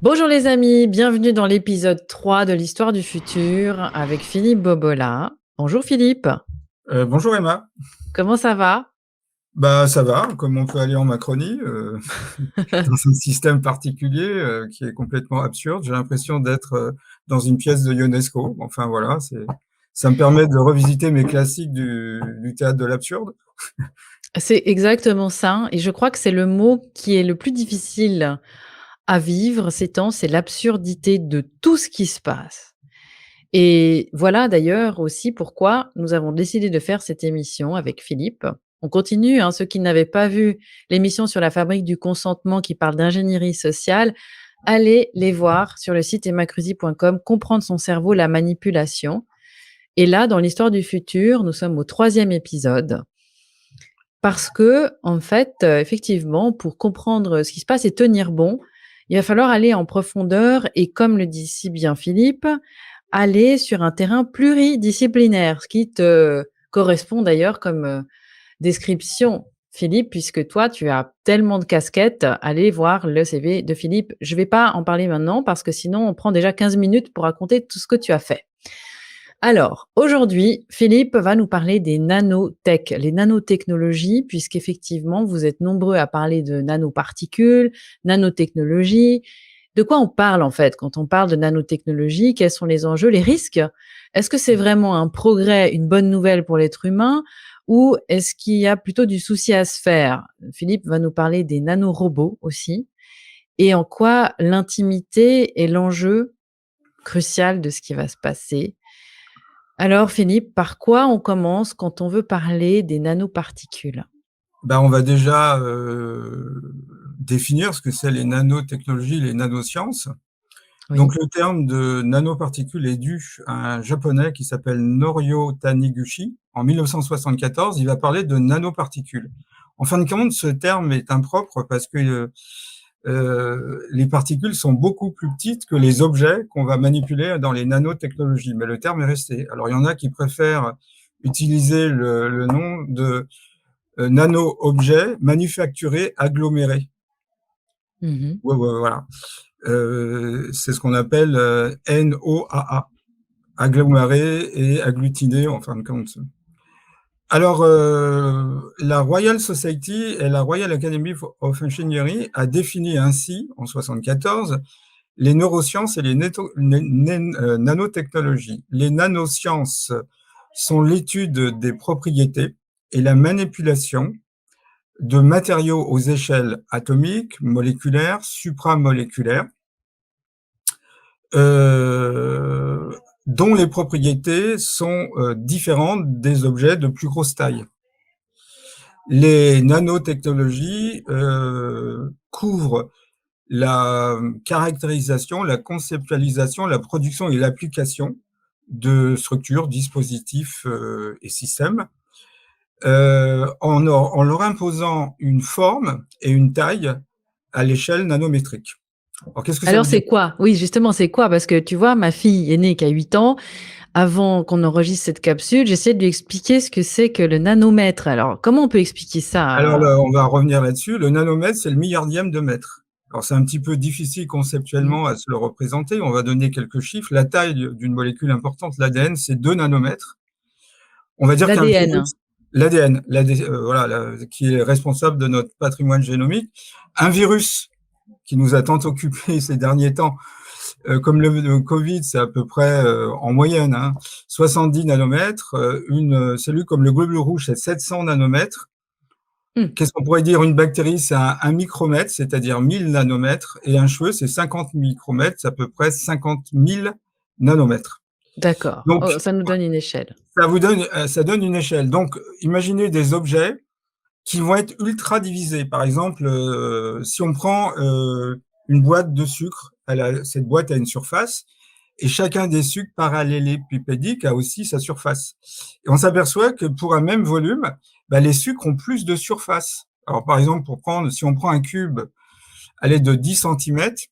Bonjour les amis, bienvenue dans l'épisode 3 de l'Histoire du futur avec Philippe Bobola. Bonjour Philippe, Bonjour Emma. comment ça va? Ça va, comme on peut aller en Macronie, dans un système particulier qui est complètement absurde. J'ai l'impression d'être dans une pièce de Ionesco. Enfin voilà, ça me permet de revisiter mes classiques du théâtre de l'absurde. C'est exactement ça et je crois que c'est le mot qui est le plus difficile à vivre ces temps, c'est l'absurdité de tout ce qui se passe. Et voilà d'ailleurs aussi pourquoi nous avons décidé de faire cette émission avec Philippe. On continue, ceux qui n'avaient pas vu l'émission sur la fabrique du consentement qui parle d'ingénierie sociale, allez les voir sur le site emmacruzy.com, comprendre son cerveau, la manipulation. Et là, dans l'Histoire du futur, nous sommes au 3e épisode. Parce que, en fait, effectivement, pour comprendre ce qui se passe et tenir bon, il va falloir aller en profondeur et, comme le dit si bien Philippe, aller sur un terrain pluridisciplinaire, ce qui te correspond d'ailleurs comme description, Philippe, puisque toi, tu as tellement de casquettes. Allez voir le CV de Philippe. Je ne vais pas en parler maintenant parce que sinon, on prend déjà 15 minutes pour raconter tout ce que tu as fait. Alors, aujourd'hui, Philippe va nous parler des nanotech, les nanotechnologies, puisqu'effectivement, vous êtes nombreux à parler de nanoparticules, nanotechnologies. De quoi on parle en fait quand on parle de nanotechnologie? Quels sont les enjeux, les risques? Est-ce que c'est vraiment un progrès, une bonne nouvelle pour l'être humain ou est-ce qu'il y a plutôt du souci à se faire? Philippe va nous parler des nanorobots aussi et en quoi l'intimité est l'enjeu crucial de ce qui va se passer. Alors Philippe, par quoi on commence quand on veut parler des nanoparticules? On va déjà définir ce que c'est les nanotechnologies, les nanosciences. Oui. Donc le terme de nanoparticules est dû à un japonais qui s'appelle Norio Taniguchi. En 1974, il va parler de nanoparticules. En fin de compte, ce terme est impropre parce que les particules sont beaucoup plus petites que les objets qu'on va manipuler dans les nanotechnologies, mais le terme est resté. Alors il y en a qui préfèrent utiliser le nom de nano-objet manufacturé aggloméré. Voilà. C'est ce qu'on appelle NOAA, aggloméré et agglutiné en fin de compte. Alors, la Royal Society et la Royal Academy of Engineering a défini ainsi, en 1974, les neurosciences et les nanotechnologies. Les nanosciences sont l'étude des propriétés et la manipulation de matériaux aux échelles atomiques, moléculaires, supramoléculaires, dont les propriétés sont différentes des objets de plus grosse taille. Les nanotechnologies couvrent la caractérisation, la conceptualisation, la production et l'application de structures, dispositifs et systèmes en leur imposant une forme et une taille à l'échelle nanométrique. Alors, qu'est-ce que ça veut dire ? C'est quoi ? Oui, justement, c'est quoi ? Parce que tu vois, ma fille aînée qui a 8 ans, avant qu'on enregistre cette capsule, j'essaie de lui expliquer ce que c'est que le nanomètre. Alors, comment on peut expliquer ça ? Alors, on va revenir là-dessus. Le nanomètre, c'est le milliardième de mètre. Alors, c'est un petit peu difficile conceptuellement à se le représenter. On va donner quelques chiffres. La taille d'une molécule importante, l'ADN, c'est 2 nanomètres. On va dire l'ADN. L'ADN, voilà, qui est responsable de notre patrimoine génomique. Un virus qui nous a tant occupés ces derniers temps, comme le Covid, c'est à peu près en moyenne 70 nanomètres. Une cellule comme le globule rouge, c'est 700 nanomètres. Qu'est-ce qu'on pourrait dire ? Une bactérie, c'est un micromètre, c'est-à-dire 1000 nanomètres. Et un cheveu, c'est 50 micromètres, c'est à peu près 50 000 nanomètres. D'accord. Donc, Oh, ça nous donne une échelle. ça donne une échelle. Donc, imaginez des objets qui vont être ultra divisés. Par exemple, si on prend une boîte de sucre, cette boîte a une surface, et chacun des sucres parallélépipédiques a aussi sa surface. Et on s'aperçoit que pour un même volume, bah, les sucres ont plus de surface. Alors, par exemple, si on prend un cube à l'aide de 10 centimètres,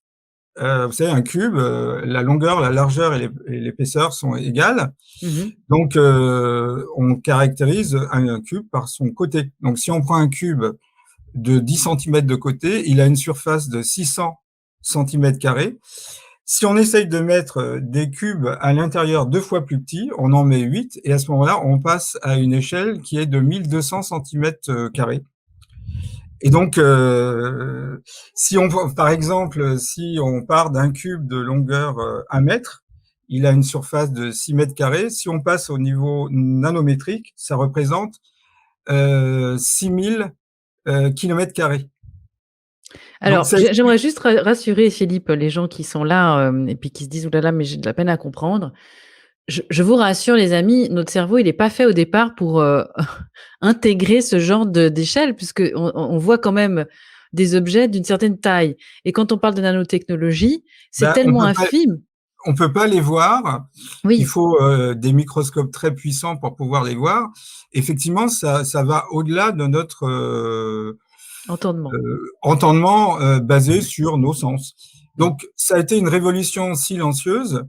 vous savez, un cube, la longueur, la largeur et l'épaisseur sont égales. Mmh. Donc, on caractérise un cube par son côté. Donc, si on prend un cube de 10 centimètres de côté, il a une surface de 600 centimètres carrés. Si on essaye de mettre des cubes à l'intérieur 2 fois plus petits, on en met 8, et à ce moment-là, on passe à une échelle qui est de 1200 centimètres carrés. Et donc, par exemple, si on part d'un cube de longueur 1 mètre, il a une surface de 6 mètres carrés. Si on passe au niveau nanométrique, ça représente 6000 kilomètres carrés. Donc, Alors, j'aimerais juste rassurer, Philippe, les gens qui sont là, et puis qui se disent: «Ouh là là, mais j'ai de la peine à comprendre». Je vous rassure les amis, notre cerveau, il est pas fait au départ pour, intégrer ce genre d'échelle puisqu'on voit quand même des objets d'une certaine taille et quand on parle de nanotechnologie, c'est bah, tellement infime. on peut pas les voir. Il Oui, faut des microscopes très puissants pour pouvoir les voir. Effectivement, ça va au-delà de notre entendement. entendement basé sur nos sens. Mmh. Donc, ça a été une révolution silencieuse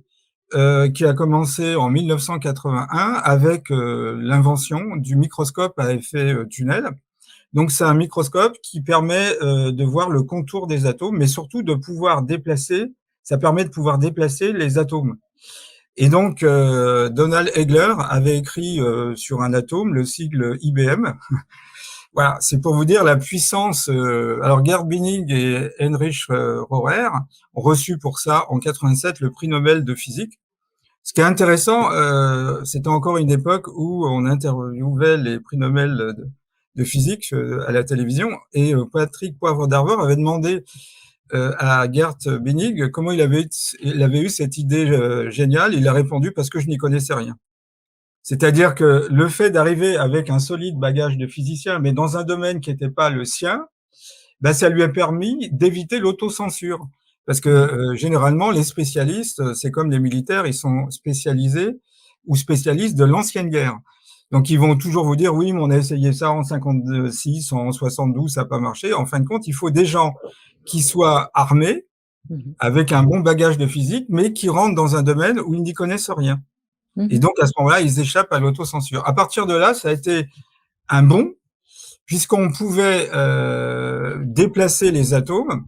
qui a commencé en 1981 avec l'invention du microscope à effet tunnel. Donc, c'est un microscope qui permet de voir le contour des atomes, mais surtout de pouvoir déplacer. Ça permet de pouvoir déplacer les atomes. Et donc, Donald Hegler avait écrit sur un atome le sigle IBM. Voilà, c'est pour vous dire la puissance. Alors, Gerd Binning et Heinrich Rohrer ont reçu pour ça en 87 le prix Nobel de physique. Ce qui est intéressant, c'était encore une époque où on interviewait les prix Nobel de physique à la télévision, et Patrick Poivre d'Arvor avait demandé à Gerd Binning comment il avait eu cette idée géniale. Il a répondu: parce que je n'y connaissais rien. C'est-à-dire que le fait d'arriver avec un solide bagage de physicien, mais dans un domaine qui n'était pas le sien, ben, ça lui a permis d'éviter l'autocensure. Parce que Mmh. généralement, les spécialistes, c'est comme les militaires, ils sont spécialisés ou spécialistes de l'ancienne guerre. Donc, ils vont toujours vous dire: oui, mais on a essayé ça en 56, en 72, ça n'a pas marché. En fin de compte, il faut des gens qui soient armés, Mmh. avec un bon bagage de physique, mais qui rentrent dans un domaine où ils n'y connaissent rien. Et Mmh. donc, à ce moment-là, ils échappent à l'autocensure. À partir de là, ça a été un bond, puisqu'on pouvait déplacer les atomes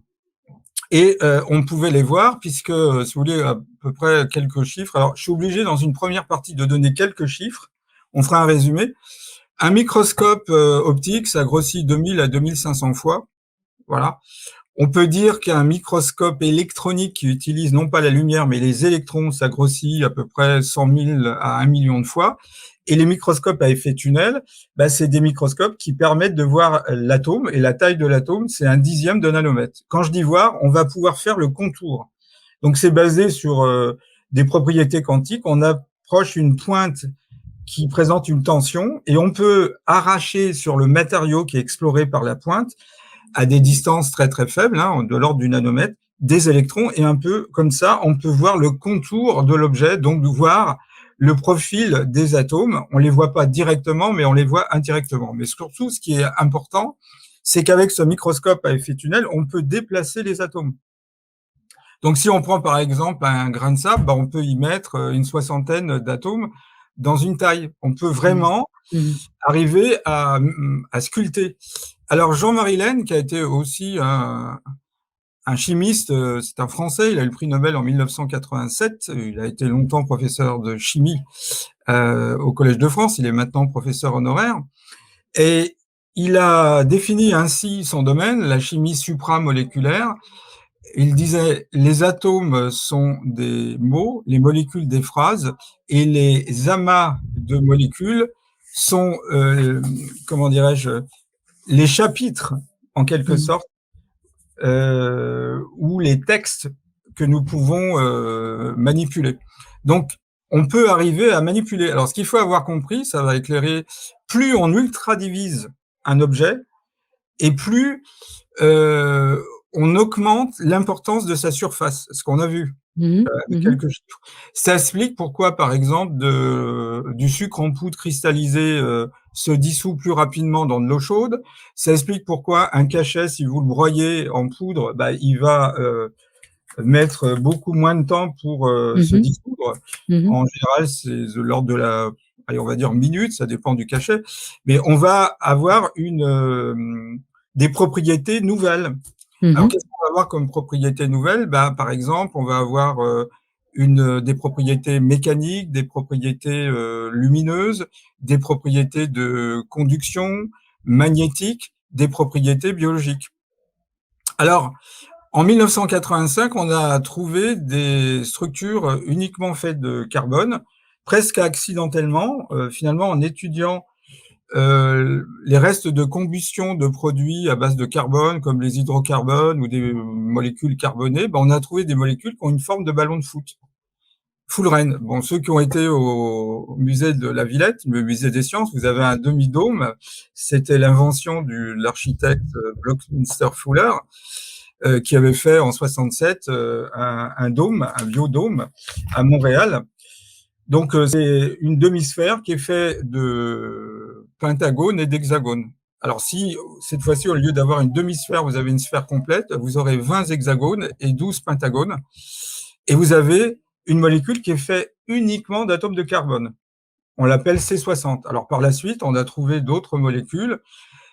et on pouvait les voir, puisque, si vous voulez, à peu près quelques chiffres. Alors, je suis obligé, dans une première partie, de donner quelques chiffres. On fera un résumé. Un microscope optique, ça grossit 2000 à 2500 fois. Voilà. On peut dire qu'un microscope électronique qui utilise non pas la lumière, mais les électrons, ça grossit à peu près 100 000 à 1 million de fois. Et les microscopes à effet tunnel, bah, c'est des microscopes qui permettent de voir l'atome, et la taille de l'atome, c'est 1/10 de nanomètre. Quand je dis voir, on va pouvoir faire le contour. Donc, c'est basé sur des propriétés quantiques. On approche une pointe qui présente une tension, et on peut arracher sur le matériau qui est exploré par la pointe, à des distances très très faibles, hein, de l'ordre du nanomètre, des électrons, et un peu comme ça, on peut voir le contour de l'objet, donc voir le profil des atomes. On les voit pas directement, mais on les voit indirectement. Mais surtout, ce qui est important, c'est qu'avec ce microscope à effet tunnel, on peut déplacer les atomes. Donc, si on prend par exemple un grain de sable, bah, on peut y mettre une soixantaine d'atomes dans une taille. On peut Mmh. vraiment Mmh. arriver à sculpter. Alors, Jean-Marie Laine, qui a été aussi un chimiste, c'est un Français, il a eu le prix Nobel en 1987, il a été longtemps professeur de chimie au Collège de France, il est maintenant professeur honoraire, et il a défini ainsi son domaine, la chimie supramoléculaire. Il disait: les atomes sont des mots, les molécules des phrases, et les amas de molécules sont, comment dirais-je, les chapitres, en quelque Mmh. sorte, ou les textes que nous pouvons manipuler. Donc, on peut arriver à manipuler. Alors, ce qu'il faut avoir compris, ça va éclairer, plus on ultra-divise un objet, et plus on augmente l'importance de sa surface, ce qu'on a vu Mmh mh. avec Mmh mh. quelques chiffres. Ça explique pourquoi, par exemple, du sucre en poudre cristallisé se dissout plus rapidement dans de l'eau chaude. Ça explique pourquoi un cachet, si vous le broyez en poudre, bah, il va mettre beaucoup moins de temps pour Mmh se mh. dissoudre. Mmh mh. En général, c'est de l'ordre de la, allez, on va dire minutes, ça dépend du cachet, mais on va avoir des propriétés nouvelles. Mmh Alors, mh. qu'est-ce qu'on va avoir comme propriétés nouvelles? Ben, par exemple, on va avoir des propriétés mécaniques, des propriétés lumineuses, des propriétés de conduction, magnétiques, des propriétés biologiques. Alors, en 1985, on a trouvé des structures uniquement faites de carbone, presque accidentellement, finalement, en étudiant les restes de combustion de produits à base de carbone, comme les hydrocarbones ou des molécules carbonées, ben, on a trouvé des molécules qui ont une forme de ballon de foot. Fullerene. Bon, ceux qui ont été au musée de la Villette, le musée des sciences, vous avez un demi-dôme. C'était l'invention de l'architecte Buckminster Fuller, qui avait fait en 67 un dôme, un biodôme à Montréal. Donc, c'est une demi-sphère qui est faite de pentagones et d'hexagones. Alors, si cette fois-ci, au lieu d'avoir une demi-sphère, vous avez une sphère complète, vous aurez 20 hexagones et 12 pentagones. Et vous avez une molécule qui est faite uniquement d'atomes de carbone. On l'appelle C60. Alors, par la suite, on a trouvé d'autres molécules.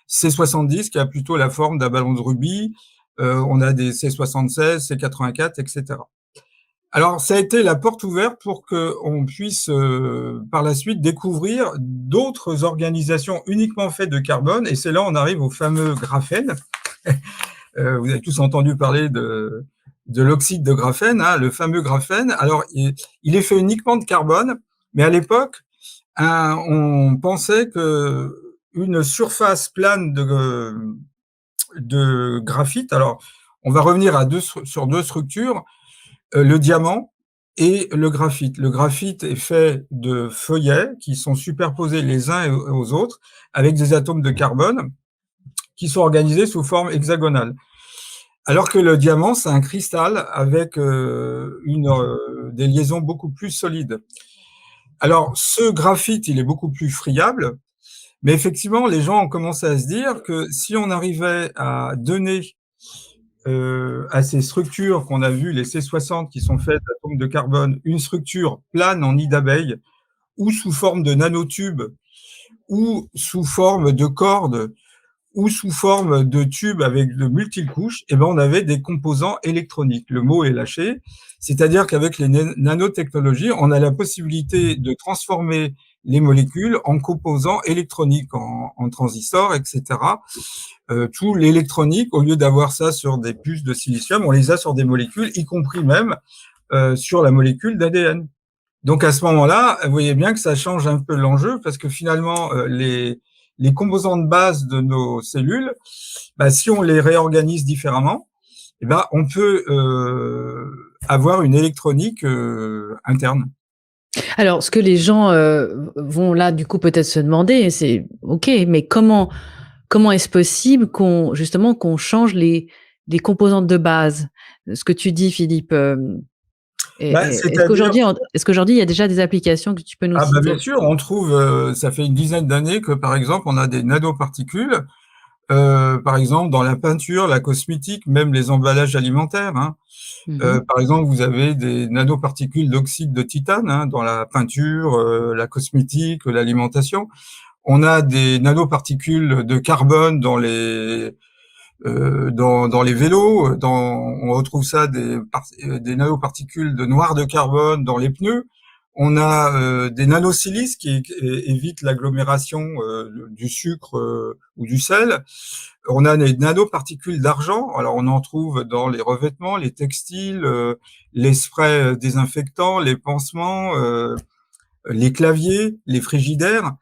C70 qui a plutôt la forme d'un ballon de rubis. On a des C76, C84, etc. Alors, ça a été la porte ouverte pour qu'on puisse, par la suite, découvrir d'autres organisations uniquement faites de carbone. Et c'est là on arrive au fameux graphène. Vous avez tous entendu parler de l'oxyde de graphène, hein, le fameux graphène. Alors, il est fait uniquement de carbone, mais à l'époque, on pensait que une surface plane de graphite. Alors, on va revenir sur deux structures. Le diamant et le graphite. Le graphite est fait de feuillets qui sont superposés les uns aux autres avec des atomes de carbone qui sont organisés sous forme hexagonale. Alors que le diamant, c'est un cristal avec des liaisons beaucoup plus solides. Alors, ce graphite, il est beaucoup plus friable, mais effectivement, les gens ont commencé à se dire que si on arrivait à donner à ces structures qu'on a vues, les C60 qui sont faites d'atomes de carbone, une structure plane en nid d'abeille, ou sous forme de nanotubes, ou sous forme de cordes, ou sous forme de tubes avec de multiples couches, et ben on avait des composants électroniques. Le mot est lâché, c'est-à-dire qu'avec les nanotechnologies, on a la possibilité de transformer les molécules en composants électroniques, en transistors, etc. Tout l'électronique, au lieu d'avoir ça sur des puces de silicium, on les a sur des molécules, y compris même sur la molécule d'ADN. Donc à ce moment-là, vous voyez bien que ça change un peu l'enjeu, parce que finalement, les composants de base de nos cellules, bah, si on les réorganise différemment, eh ben, on peut avoir une électronique interne. Alors, ce que les gens, vont là, du coup, peut-être se demander, c'est: «OK, mais comment est-ce possible qu'on justement, qu'on change les composantes de base?» Ce que tu dis, Philippe, Bah, c'est-à-dire, est-ce qu'aujourd'hui, il y a déjà des applications que tu peux nous ah bah bien citer? sûr, on trouve, ça fait une dizaine d'années que, par exemple, on a des nanoparticules, par exemple, dans la peinture, la cosmétique, même les emballages alimentaires, hein. Mmh mh. Par exemple, vous avez des nanoparticules d'oxyde de titane, hein, dans la peinture, la cosmétique, l'alimentation. On a des nanoparticules de carbone dans les vélos. On retrouve ça des nanoparticules de noir de carbone dans les pneus. On a des nanosilices qui évitent l'agglomération du sucre ou du sel. On a des nanoparticules d'argent. Alors, on en trouve dans les revêtements, les textiles, les sprays désinfectants, les pansements, les claviers, les frigidaires.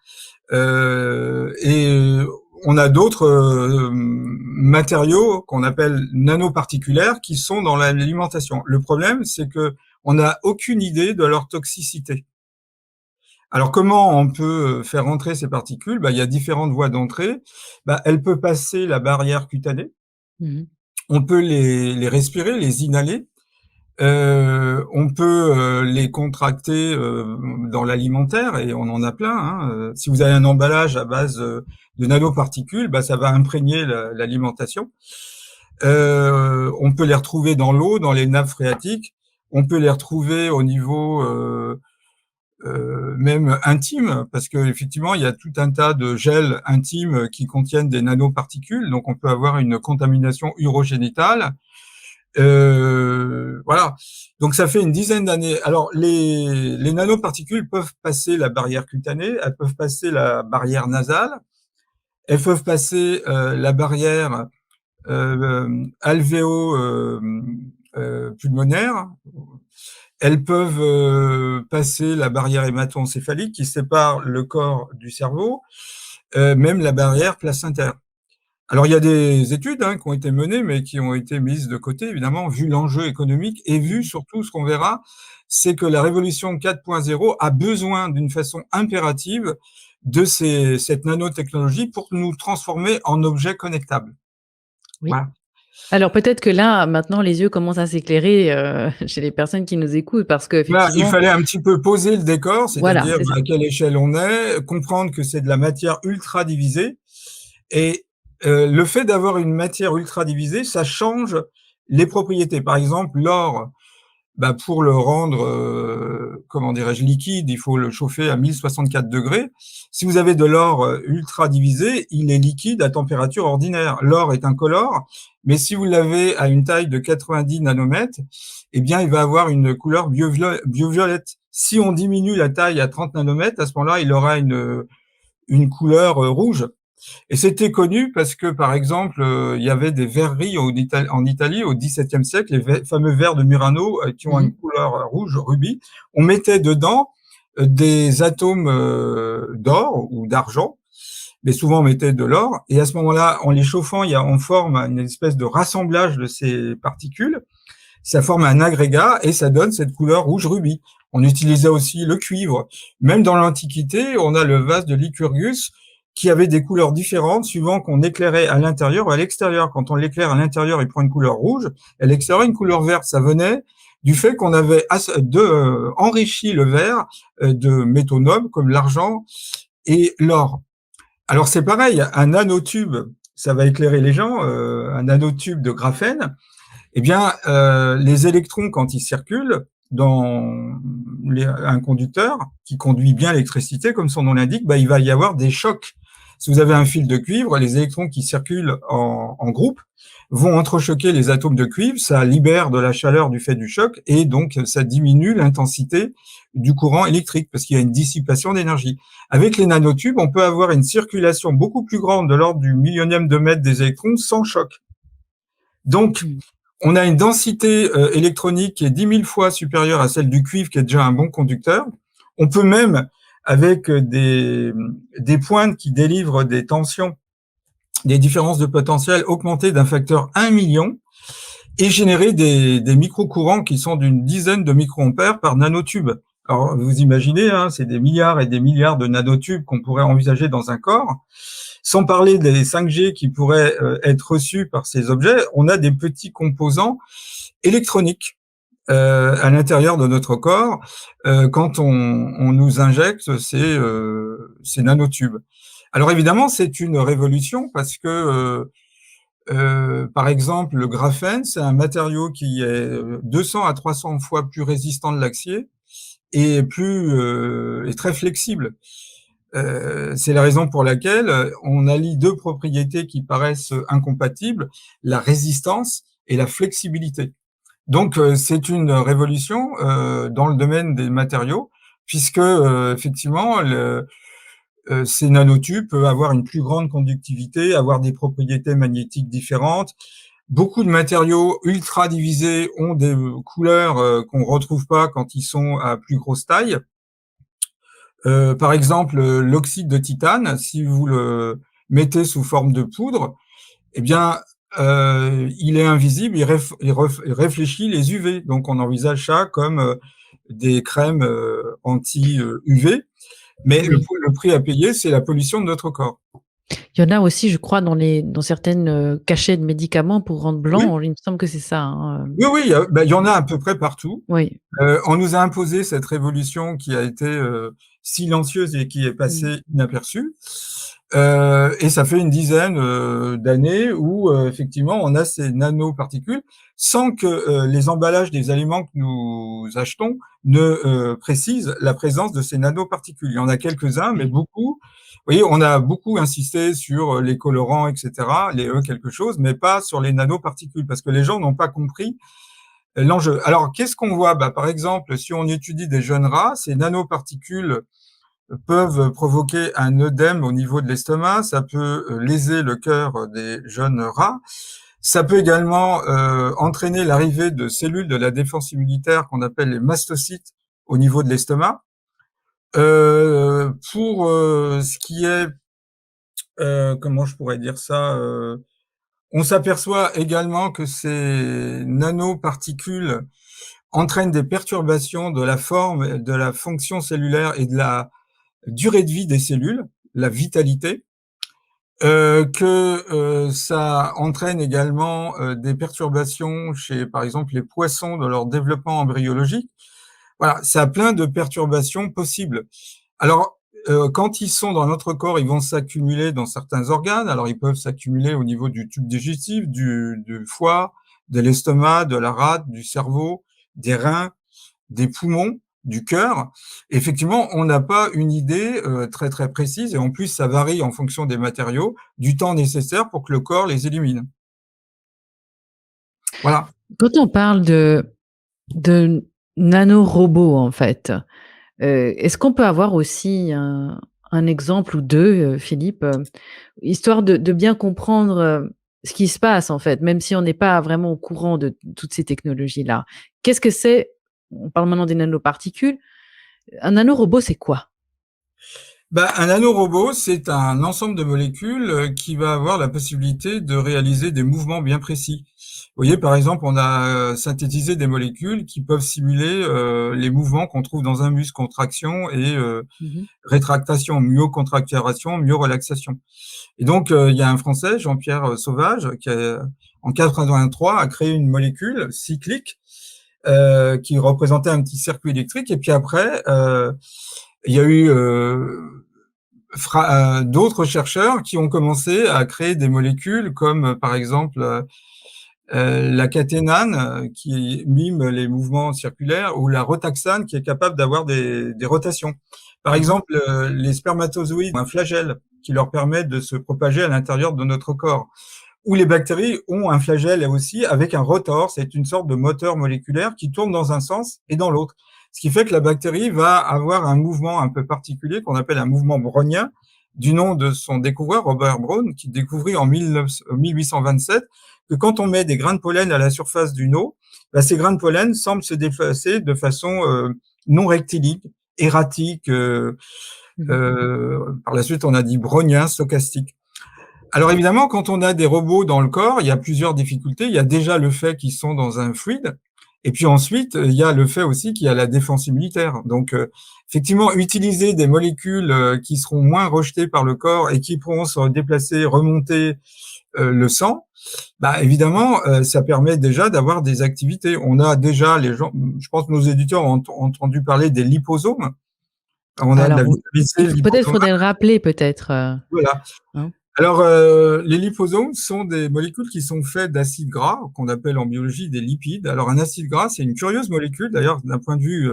Et on a d'autres matériaux qu'on appelle nanoparticulaires qui sont dans l'alimentation. Le problème, c'est que on n'a aucune idée de leur toxicité. Alors, comment on peut faire rentrer ces particules? Il y a différentes voies d'entrée. Elle peut passer la barrière cutanée. Mmh. On peut les respirer, les inhaler. On peut les contracter dans l'alimentaire, et on en a plein, hein. Si vous avez un emballage à base de nanoparticules, ça va imprégner l'alimentation. On peut les retrouver dans l'eau, dans les nappes phréatiques. On peut les retrouver au niveau même intime, parce que effectivement, il y a tout un tas de gels intimes qui contiennent des nanoparticules, donc on peut avoir une contamination urogénitale. Voilà. Donc ça fait une dizaine d'années. Alors les nanoparticules peuvent passer la barrière cutanée, elles peuvent passer la barrière nasale, elles peuvent passer la barrière alvéo pulmonaire. Elles peuvent passer la barrière hémato-encéphalique qui sépare le corps du cerveau, même la barrière placentaire. Alors, il y a des études qui ont été menées, mais qui ont été mises de côté, évidemment, vu l'enjeu économique et vu surtout ce qu'on verra, c'est que la révolution 4.0 a besoin d'une façon impérative de cette nanotechnologie pour nous transformer en objets connectables. Oui. Voilà. Alors peut-être que là, maintenant, les yeux commencent à s'éclairer, chez les personnes qui nous écoutent parce Voilà, il qu'effectivement fallait un petit peu poser le décor, voilà, c'est-à-dire c'est ça. à quelle échelle on est, comprendre que c'est de la matière ultra divisée. Et le fait d'avoir une matière ultra divisée, ça change les propriétés. Par exemple, l'or, pour le rendre, comment dirais-je, liquide, il faut le chauffer à 1064 degrés. Si vous avez de l'or ultra divisé, il est liquide à température ordinaire. L'or est incolore, mais si vous l'avez à une taille de 90 nanomètres, eh bien, il va avoir une couleur bioviolette. Si on diminue la taille à 30 nanomètres, à ce moment-là, il aura une couleur rouge. Et c'était connu parce que, par exemple, il y avait des verreries en Italie au XVIIe siècle, les fameux verres de Murano qui ont Mmh. une couleur rouge rubis. On mettait dedans des atomes d'or ou d'argent, mais souvent on mettait de l'or. Et à ce moment-là, en les chauffant, on forme une espèce de rassemblage de ces particules. Ça forme un agrégat et ça donne cette couleur rouge rubis. On utilisait aussi le cuivre. Même dans l'Antiquité, on a le vase de Lycurgus qui avait des couleurs différentes suivant qu'on éclairait à l'intérieur ou à l'extérieur. Quand on l'éclaire à l'intérieur, il prend une couleur rouge, à l'extérieur, une couleur verte. Ça venait du fait qu'on avait enrichi le verre de métaux nobles comme l'argent et l'or. Alors c'est pareil, un nanotube, ça va éclairer les gens, un nanotube de graphène, eh bien, les électrons, quand ils circulent dans un conducteur qui conduit bien l'électricité, comme son nom l'indique, il va y avoir des chocs. Si vous avez un fil de cuivre, les électrons qui circulent en groupe vont entrechoquer les atomes de cuivre, ça libère de la chaleur du fait du choc, et donc ça diminue l'intensité du courant électrique, parce qu'il y a une dissipation d'énergie. Avec les nanotubes, on peut avoir une circulation beaucoup plus grande de l'ordre du millionième de mètre des électrons sans choc. Donc, Mmh. on a une densité électronique qui est 10 000 fois supérieure à celle du cuivre, qui est déjà un bon conducteur. On peut même, avec des pointes qui délivrent des tensions, des différences de potentiel, augmenter d'un facteur 1 million et générer des micro-courants qui sont d'une dizaine de microampères par nanotube. Alors, vous imaginez, c'est des milliards et des milliards de nanotubes qu'on pourrait envisager dans un corps. Sans parler des 5G qui pourraient être reçus par ces objets, on a des petits composants électroniques à l'intérieur de notre corps quand on nous injecte ces nanotubes. Alors évidemment, c'est une révolution parce que, par exemple, le graphène, c'est un matériau qui est 200 à 300 fois plus résistant de l'acier et et très flexible. C'est la raison pour laquelle on allie deux propriétés qui paraissent incompatibles, la résistance et la flexibilité. Donc, c'est une révolution dans le domaine des matériaux, puisque effectivement, ces nanotubes peuvent avoir une plus grande conductivité, avoir des propriétés magnétiques différentes. Beaucoup de matériaux ultra divisés ont des couleurs qu'on retrouve pas quand ils sont à plus grosse taille. Par exemple, l'oxyde de titane, si vous le mettez sous forme de poudre, eh bien, il est invisible, il réfléchit les UV. Donc, on envisage ça comme des crèmes anti-UV. Mais Oui. le prix à payer, c'est la pollution de notre corps. Il y en a aussi, je crois, dans certaines, cachets de médicaments pour rendre Oui, blanc. Il me semble que c'est ça, hein, oui, oui, il y en a à peu près partout. oui. On nous a imposé cette révolution qui a été silencieuse et qui est Mmh. passée inaperçue. Et ça fait une dizaine d'années où effectivement on a ces nanoparticules sans que les emballages des aliments que nous achetons ne précisent la présence de ces nanoparticules. Il y en a quelques-uns, mais Oui. beaucoup. Vous voyez, on a beaucoup insisté sur les colorants, etc., les E quelque chose, mais pas sur les nanoparticules, parce que les gens n'ont pas compris l'enjeu. Alors, qu'est-ce qu'on voit? Par exemple, si on étudie des jeunes rats, ces nanoparticules peuvent provoquer un œdème au niveau de l'estomac, ça peut léser le cœur des jeunes rats, ça peut également entraîner l'arrivée de cellules de la défense immunitaire qu'on appelle les mastocytes au niveau de l'estomac. Pour ce qui est, comment je pourrais dire ça, on s'aperçoit également que ces nanoparticules entraînent des perturbations de la forme, de la fonction cellulaire et de la durée de vie des cellules, la vitalité, que ça entraîne également des perturbations chez, par exemple, les poissons de leur développement embryologique. Voilà, ça a plein de perturbations possibles. Alors, quand ils sont dans notre corps, ils vont s'accumuler dans certains organes. Alors, ils peuvent s'accumuler au niveau du tube digestif, du foie, de l'estomac, de la rate, du cerveau, des reins, des poumons, du cœur. Effectivement, on n'a pas une idée très très précise et en plus, ça varie en fonction des matériaux, du temps nécessaire pour que le corps les élimine. Voilà. Quand on parle de nanorobots, en fait, est-ce qu'on peut avoir aussi un exemple ou 2, Philippe, histoire de bien comprendre, ce qui se passe, en fait, même si on n'est pas vraiment au courant de toutes ces technologies-là? Qu'est-ce que c'est? On parle maintenant des nanoparticules. Un nanorobot, c'est quoi? Un nanorobot, c'est un ensemble de molécules qui va avoir la possibilité de réaliser des mouvements bien précis. Vous voyez, par exemple, on a synthétisé des molécules qui peuvent simuler les mouvements qu'on trouve dans un muscle, contraction et Mmh. rétractation, myocontracturation, myorelaxation. Et donc, il y a un Français, Jean-Pierre Sauvage, qui en 83 a créé une molécule cyclique qui représentait un petit circuit électrique. Et puis après, il y a eu d'autres chercheurs qui ont commencé à créer des molécules comme, par exemple, la caténane qui mime les mouvements circulaires ou la rotaxane qui est capable d'avoir des rotations. Par Mmh mh. exemple, les spermatozoïdes ont un flagelle qui leur permet de se propager à l'intérieur de notre corps. Ou les bactéries ont un flagelle aussi avec un rotor, c'est une sorte de moteur moléculaire qui tourne dans un sens et dans l'autre. Ce qui fait que la bactérie va avoir un mouvement un peu particulier qu'on appelle un mouvement brownien, du nom de son découvreur, Robert Brown, qui découvrit en 1827 que quand on met des grains de pollen à la surface d'une eau, ces grains de pollen semblent se déplacer de façon non rectiligne, erratique. Mmh. Par la suite, on a dit brownien, stochastique. Alors évidemment, quand on a des robots dans le corps, il y a plusieurs difficultés. Il y a déjà le fait qu'ils sont dans un fluide, et puis ensuite, il y a le fait aussi qu'il y a la défense immunitaire. Donc, effectivement, utiliser des molécules qui seront moins rejetées par le corps et qui pourront se déplacer, remonter le sang, évidemment, ça permet déjà d'avoir des activités. On a déjà les gens, je pense que nos éditeurs ont entendu parler des liposomes. On a de la Alors oui, vitamine C il faut peut-être liposomale, faudrait le rappeler peut-être, voilà. hein? Alors, les liposomes sont des molécules qui sont faites d'acides gras, qu'on appelle en biologie des lipides. Alors, un acide gras, c'est une curieuse molécule. D'ailleurs, d'un point de vue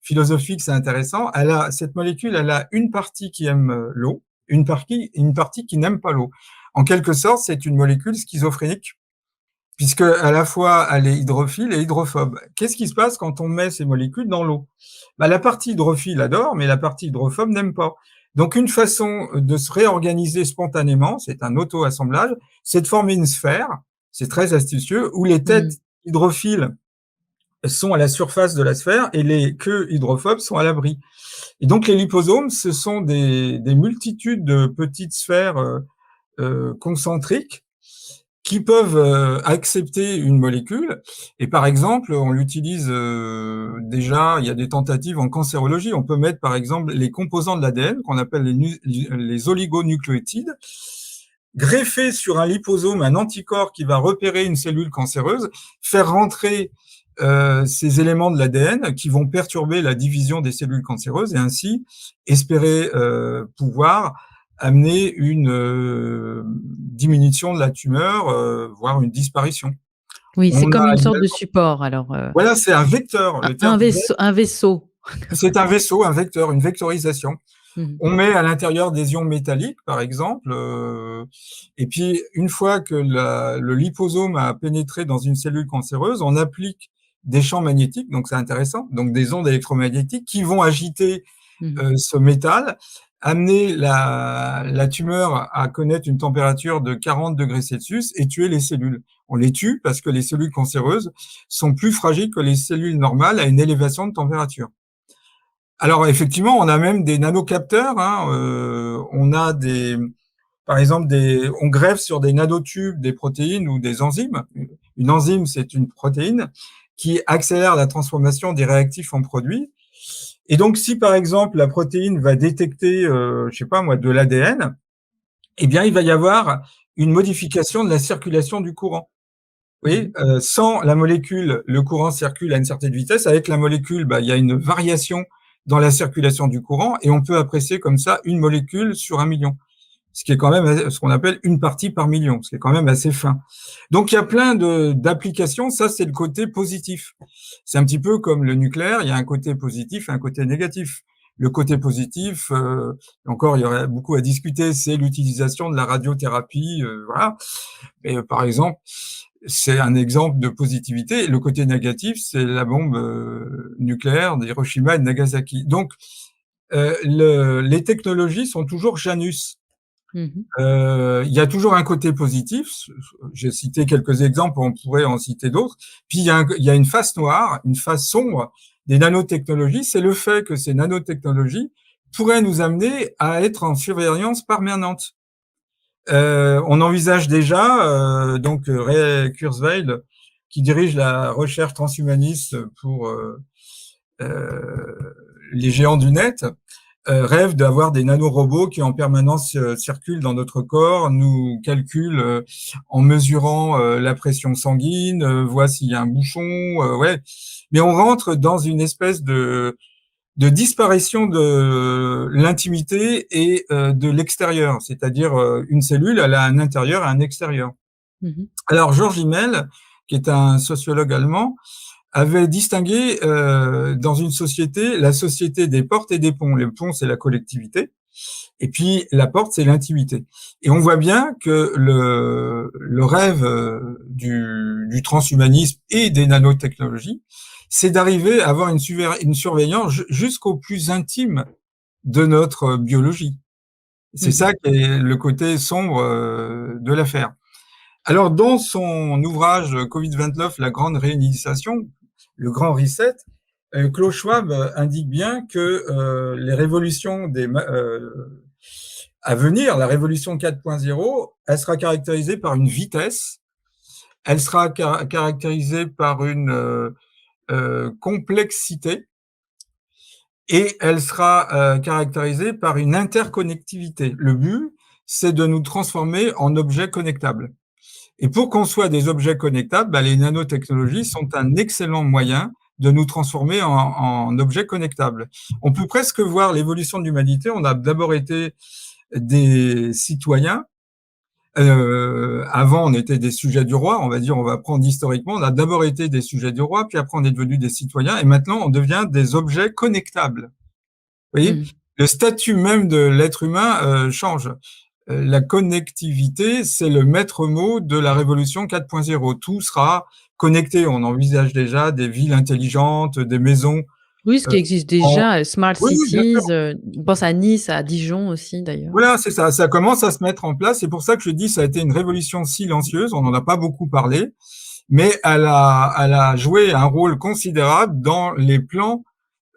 philosophique, c'est intéressant. Cette molécule, elle a une partie qui aime l'eau, une partie qui n'aime pas l'eau. En quelque sorte, c'est une molécule schizophrénique, puisque à la fois elle est hydrophile et hydrophobe. Qu'est-ce qui se passe quand on met ces molécules dans l'eau? La partie hydrophile adore, mais la partie hydrophobe n'aime pas. Donc une façon de se réorganiser spontanément, c'est un auto-assemblage, c'est de former une sphère, c'est très astucieux, où les têtes Mmh. hydrophiles sont à la surface de la sphère et les queues hydrophobes sont à l'abri. Et donc les liposomes, ce sont des multitudes de petites sphères concentriques qui peuvent accepter une molécule. Et par exemple, on l'utilise déjà, il y a des tentatives en cancérologie. On peut mettre par exemple les composants de l'ADN, qu'on appelle les oligonucléotides, greffer sur un liposome un anticorps qui va repérer une cellule cancéreuse, faire rentrer ces éléments de l'ADN qui vont perturber la division des cellules cancéreuses et ainsi espérer pouvoir amener une diminution de la tumeur, voire une disparition. Oui, c'est On comme a une sorte de également support alors, voilà, c'est un vecteur. Le terme un vaisseau. c'est un vaisseau, un vecteur, une vectorisation. Mmh. On met à l'intérieur des ions métalliques, par exemple, et puis une fois que le liposome a pénétré dans une cellule cancéreuse, on applique des champs magnétiques, donc c'est intéressant, donc des ondes électromagnétiques qui vont agiter Mmh. ce métal, amener la tumeur à connaître une température de 40 degrés Celsius et tuer les cellules. On les tue parce que les cellules cancéreuses sont plus fragiles que les cellules normales à une élévation de température. Alors effectivement, on a même des nanocapteurs. Hein, on a par exemple, on greffe sur des nanotubes des protéines ou des enzymes. Une enzyme, c'est une protéine qui accélère la transformation des réactifs en produits. Et donc, si par exemple la protéine va détecter, je sais pas moi, de l'ADN, eh bien, il va y avoir une modification de la circulation du courant. Vous Mmh. voyez, sans la molécule, le courant circule à une certaine vitesse. Avec la molécule, il y a une variation dans la circulation du courant et on peut apprécier comme ça une molécule sur 1 million. Ce qui est quand même ce qu'on appelle une partie par million, ce qui est quand même assez fin. Donc il y a plein d'applications, ça c'est le côté positif. C'est un petit peu comme le nucléaire, il y a un côté positif et un côté négatif. Le côté positif, encore il y aurait beaucoup à discuter, c'est l'utilisation de la radiothérapie, voilà. Mais par exemple, c'est un exemple de positivité. Le côté négatif, c'est la bombe nucléaire d'Hiroshima et de Nagasaki. Donc les technologies sont toujours Janus. Mmh. Il y a toujours un côté positif. J'ai cité quelques exemples, on pourrait en citer d'autres. Puis il y a une face noire, une face sombre des nanotechnologies. C'est le fait que ces nanotechnologies pourraient nous amener à être en surveillance permanente. On envisage déjà, donc Ray Kurzweil, qui dirige la recherche transhumaniste pour les géants du net, rêve d'avoir des nanorobots qui en permanence circulent dans notre corps, nous calculent en mesurant la pression sanguine, voient s'il y a un bouchon, ouais. Mais on rentre dans une espèce de disparition de l'intimité et de l'extérieur, c'est-à-dire une cellule, elle a un intérieur et un extérieur. Mmh. Alors Georges Himmel, qui est un sociologue allemand, avait distingué dans une société la société des portes et des ponts. Les ponts, c'est la collectivité, et puis la porte, c'est l'intimité. Et on voit bien que le rêve du transhumanisme et des nanotechnologies, c'est d'arriver à avoir une surveillance jusqu'au plus intime de notre biologie. C'est Mmh. ça qui est le côté sombre de l'affaire. Alors, dans son ouvrage Covid-29, la grande réinitialisation, le grand reset, Klaus Schwab indique bien que les révolutions à venir, la révolution 4.0, elle sera caractérisée par une vitesse, elle sera caractérisée par une complexité et elle sera caractérisée par une interconnectivité. Le but, c'est de nous transformer en objets connectables. Et pour qu'on soit des objets connectables, les nanotechnologies sont un excellent moyen de nous transformer en objets connectables. On peut presque voir l'évolution de l'humanité. On a d'abord été des citoyens. Avant, on était des sujets du roi. On va dire, on va prendre historiquement. On a d'abord été des sujets du roi, puis après, on est devenu des citoyens. Et maintenant, on devient des objets connectables. Vous voyez, Mmh. le statut même de l'être humain change. La connectivité, c'est le maître mot de la révolution 4.0. Tout sera connecté. On envisage déjà des villes intelligentes, des maisons. Oui, ce qui existe En... déjà, smart Oui, oui, bien sûr. cities, on pense à Nice, à Dijon aussi d'ailleurs. Voilà, c'est ça. Ça commence à se mettre en place. C'est pour ça que je dis ça a été une révolution silencieuse. On n'en a pas beaucoup parlé, mais elle a joué un rôle considérable dans les plans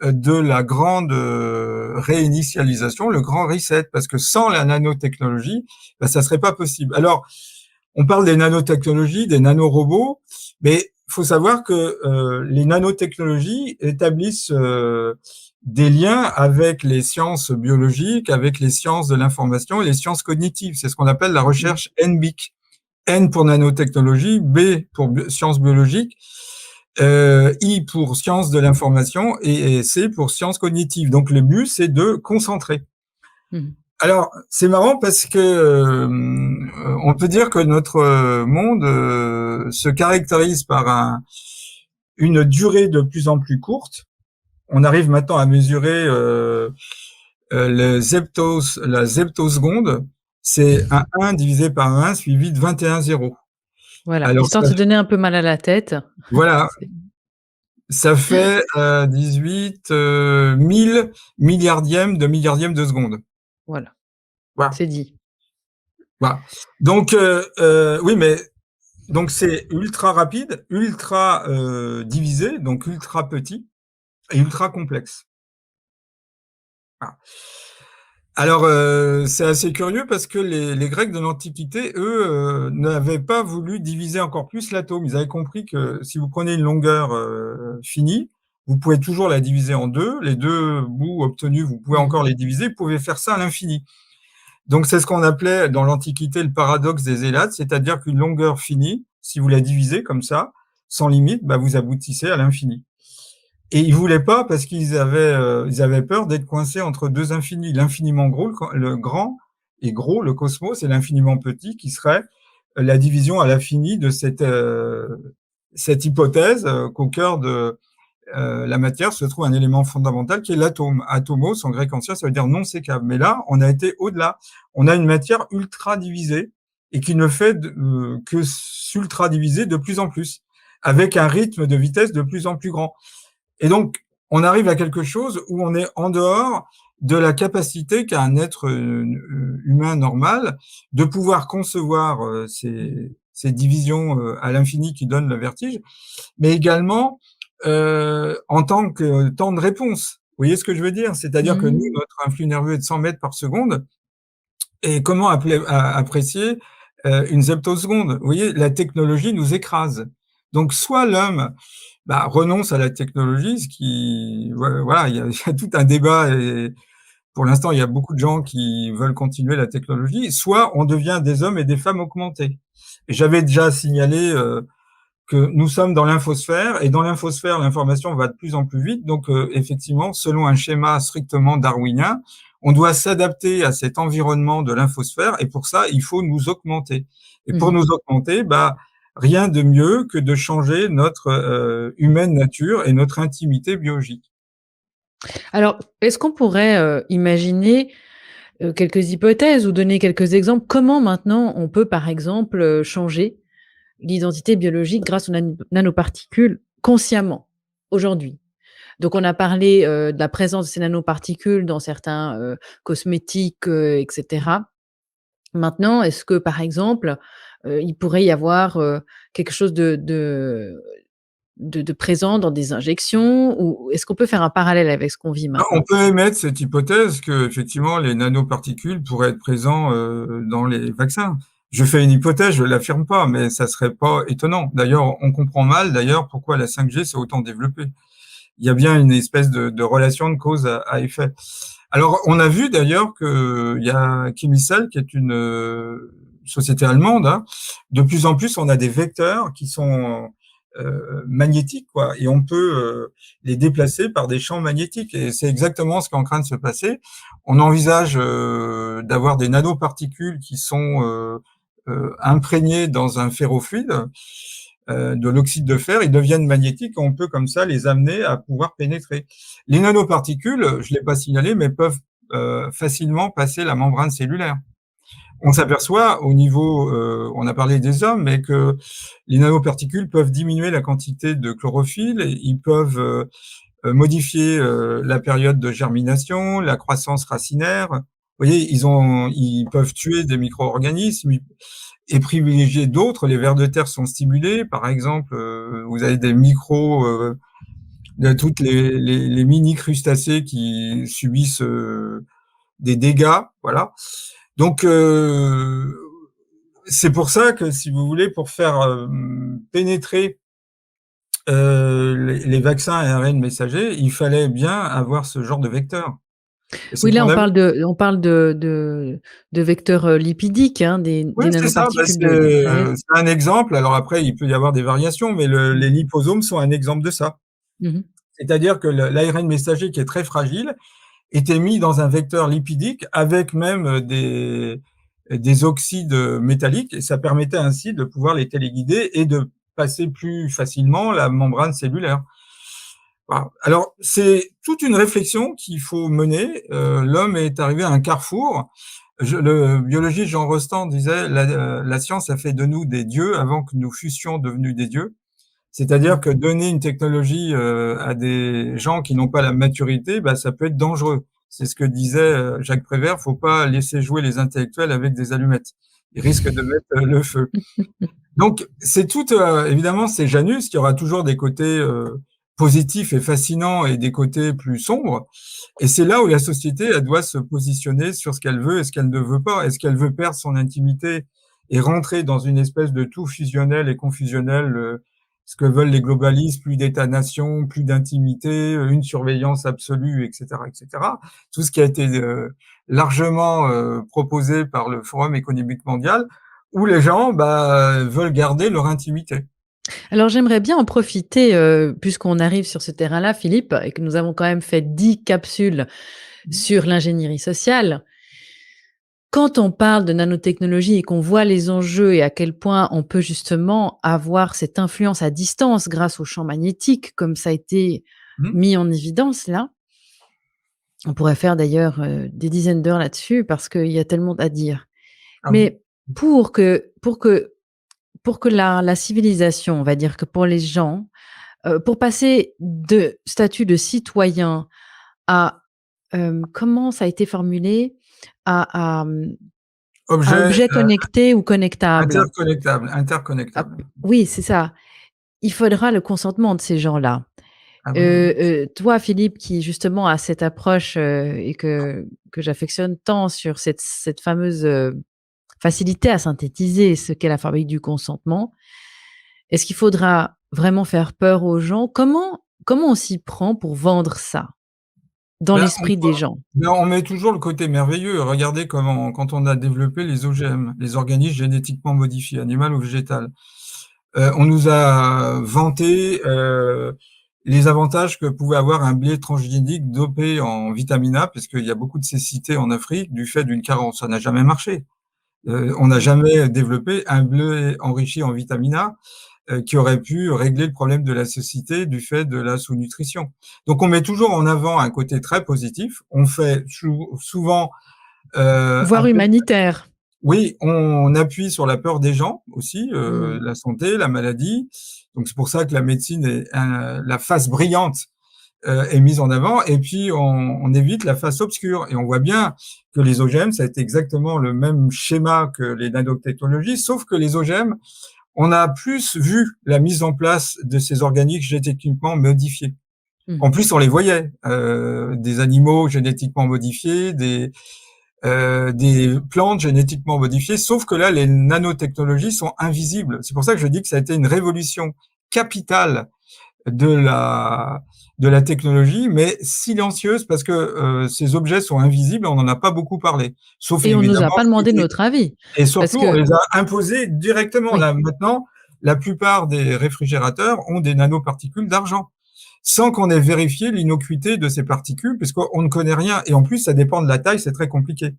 de la grande réinitialisation, le grand reset, parce que sans la nanotechnologie, ça serait pas possible. Alors, On parle des nanotechnologies, des nanorobots, mais il faut savoir que les nanotechnologies établissent des liens avec les sciences biologiques, avec les sciences de l'information et les sciences cognitives. C'est ce qu'on appelle la Mmh. recherche NBIC. N pour nanotechnologie, B pour sciences biologiques, I pour sciences de l'information et C pour sciences cognitives. Donc le but, c'est de concentrer. Mmh. Alors, c'est marrant parce que on peut dire que notre monde se caractérise par une durée de plus en plus courte. On arrive maintenant à mesurer la zeptoseconde. C'est un 1 divisé par un suivi de 21 zéros. Voilà, Alors histoire de se donner un peu mal à la tête. voilà, C'est ça fait 18 1000 milliardièmes de seconde. voilà, Voilà. c'est dit. Voilà. Donc, oui, mais donc c'est ultra rapide, ultra divisé, donc ultra petit et ultra complexe. Voilà. Alors, c'est assez curieux parce que les Grecs de l'Antiquité, eux, n'avaient pas voulu diviser encore plus l'atome. Ils avaient compris que si vous prenez une longueur finie, vous pouvez toujours la diviser en deux. Les deux bouts obtenus, vous pouvez Mmh. encore les diviser. Vous pouvez faire ça à l'infini. Donc, c'est ce qu'on appelait dans l'Antiquité le paradoxe des Élades, c'est-à-dire qu'une longueur finie, si vous la divisez comme ça, sans limite, bah, vous aboutissez à l'infini. Et ils voulaient pas parce ils avaient peur d'être coincés entre deux infinis, l'infiniment gros, le grand et gros, le cosmos, et l'infiniment petit, qui serait la division à l'infini de cette hypothèse qu'au cœur de la matière se trouve un élément fondamental qui est l'atome. Atomos, en grec ancien, ça veut dire non sécable. Mais là, on a été au-delà. On a une matière ultra divisée et qui ne fait que s'ultra diviser de plus en plus, avec un rythme de vitesse de plus en plus grand. Et donc, on arrive à quelque chose où on est en dehors de la capacité qu'a un être humain normal de pouvoir concevoir ces divisions à l'infini qui donnent le vertige, mais également en tant que temps de réponse. Vous voyez ce que je veux dire? C'est-à-dire que nous, Mmh. notre influx nerveux est de 100 mètres par seconde, et comment apprécier une zeptoseconde? Vous voyez, la technologie nous écrase. Donc, soit l'homme renonce à la technologie, ce qui, voilà, il y a tout un débat et pour l'instant, il y a beaucoup de gens qui veulent continuer la technologie, soit on devient des hommes et des femmes augmentés. Et j'avais déjà signalé que nous sommes dans l'infosphère, et dans l'infosphère, l'information va de plus en plus vite. Donc, effectivement, selon un schéma strictement darwinien, on doit s'adapter à cet environnement de l'infosphère, et pour ça, il faut nous augmenter. Et pour Mmh. nous augmenter, rien de mieux que de changer notre humaine nature et notre intimité biologique. Alors, est-ce qu'on pourrait, imaginer, quelques hypothèses ou donner quelques exemples? Comment maintenant on peut, par exemple, changer l'identité biologique grâce aux nanoparticules consciemment, aujourd'hui? Donc on a parlé, de la présence de ces nanoparticules dans certains, cosmétiques, et cetera. Maintenant, est-ce que, par exemple, il pourrait y avoir, quelque chose de présent dans des injections? Ou est-ce qu'on peut faire un parallèle avec ce qu'on vit On maintenant? peut émettre cette hypothèse que, effectivement, les nanoparticules pourraient être présents dans les vaccins. Je fais une hypothèse, je l'affirme pas, mais ça serait pas étonnant. D'ailleurs, on comprend mal, d'ailleurs, pourquoi la 5G s'est autant développée. Il y a bien une espèce de relation de cause à effet. Alors, on a vu d'ailleurs qu'il y a Chemicell, qui est une société allemande, hein. De plus en plus, on a des vecteurs qui sont magnétiques, quoi, et on peut les déplacer par des champs magnétiques. Et c'est exactement ce qui est en train de se passer. On envisage d'avoir des nanoparticules qui sont imprégnées dans un ferrofluide, de l'oxyde de fer, ils deviennent magnétiques et on peut comme ça les amener à pouvoir pénétrer. Les nanoparticules, je ne l'ai pas signalé, mais peuvent facilement passer la membrane cellulaire. On s'aperçoit au niveau, on a parlé des hommes, mais que les nanoparticules peuvent diminuer la quantité de chlorophylle, et ils peuvent modifier la période de germination, la croissance racinaire. Vous voyez, ils peuvent tuer des micro-organismes et privilégier d'autres. Les vers de terre sont stimulés. Par exemple, vous avez des micros, de toutes les mini crustacés qui subissent des dégâts. Voilà. Donc, c'est pour ça que, si vous voulez, pour faire pénétrer les vaccins à ARN messager, il fallait bien avoir ce genre de vecteur. Et c'est Oui, ce là, qu'on a vu. on parle de vecteurs, lipidiques, hein, Oui, des c'est ça. Bah, nanoparticules de ARN. c'est un exemple. Alors après, il peut y avoir des variations, mais Mmh. les liposomes sont un exemple de ça. Mmh mh. C'est-à-dire que l'ARN messager, qui est très fragile, était mis dans un vecteur lipidique avec même des oxydes métalliques, et ça permettait ainsi de pouvoir les téléguider et de passer plus facilement la membrane cellulaire. Voilà. Alors, c'est toute une réflexion qu'il faut mener. L'homme est arrivé à un carrefour. Le biologiste Jean Rostand disait la science a fait de nous des dieux avant que nous fussions devenus des dieux. C'est-à-dire Mmh. que donner une technologie à des gens qui n'ont pas la maturité, bah, ça peut être dangereux. C'est ce que disait Jacques Prévert, faut pas laisser jouer les intellectuels avec des allumettes. Ils risquent de mettre le feu. Donc, c'est tout, évidemment, c'est Janus, il y aura toujours des côtés positifs et fascinants et des côtés plus sombres. Et c'est là où la société, elle doit se positionner sur ce qu'elle veut et ce qu'elle ne veut pas. Est-ce qu'elle veut perdre son intimité et rentrer dans une espèce de tout fusionnel et confusionnel, ce que veulent les globalistes, plus d'État-nation, plus d'intimité, une surveillance absolue, etc., etc. Tout ce qui a été largement proposé par le Forum économique mondial, où les gens veulent garder leur intimité. Alors j'aimerais bien en profiter, puisqu'on arrive sur ce terrain-là, Philippe, et que nous avons quand même fait 10 capsules sur l'ingénierie sociale. Quand on parle de nanotechnologie et qu'on voit les enjeux et à quel point on peut justement avoir cette influence à distance grâce au champ magnétique, comme ça a été Mmh. mis en évidence là, on pourrait faire d'ailleurs, des dizaines d'heures là-dessus parce qu'il y a tellement à dire. Ah oui. Mais pour que la civilisation, on va dire que pour les gens, pour passer de statut de citoyen à, comment ça a été formulé? À à Objet objet connecté ou connectable. interconnectable, Ah, interconnectable. oui, c'est ça. Il faudra le consentement de ces gens-là. Ah oui, oui. Toi, Philippe, qui justement a cette approche, et que j'affectionne tant sur cette fameuse, facilité à synthétiser ce qu'est la fabrique du consentement, est-ce qu'il faudra vraiment faire peur aux gens? Comment on s'y prend pour vendre ça dans Ben, l'esprit des gens? on met toujours le côté merveilleux. Regardez comment, quand on a développé les OGM, les organismes génétiquement modifiés, animal ou végétal, on nous a vanté les avantages que pouvait avoir un blé transgénique dopé en vitamine A, parce qu'il y a beaucoup de cécité en Afrique du fait d'une carence. Ça n'a jamais marché. On n'a Mmh. jamais développé un blé enrichi en vitamine A qui aurait pu régler le problème de la cécité du fait de la sous-nutrition. Donc on met toujours en avant un côté très positif. On fait souvent Voire appel. humanitaire. Oui, on appuie sur la peur des gens aussi, Mmh. la santé, la maladie. Donc c'est pour ça que la médecine est la face brillante est mise en avant, et puis on évite la face obscure. Et on voit bien que les OGM, ça a été exactement le même schéma que les nanotechnologies, sauf que les OGM, on a plus vu la mise en place de ces organiques génétiquement modifiés. Mmh. En plus, on les voyait, des animaux génétiquement modifiés, des plantes génétiquement modifiées, sauf que là, les nanotechnologies sont invisibles. C'est pour ça que je dis que ça a été une révolution capitale de la de la technologie, mais silencieuse, parce que ces objets sont invisibles, on n'en a pas beaucoup parlé, sauf Et on nous a évidemment pas ceux demandé qui, notre avis et parce surtout on que les a imposés directement. oui. Là maintenant, la plupart des réfrigérateurs ont des nanoparticules d'argent, sans qu'on ait vérifié l'innocuité de ces particules, puisqu'on ne connaît rien, et en plus ça dépend de la taille, c'est très compliqué.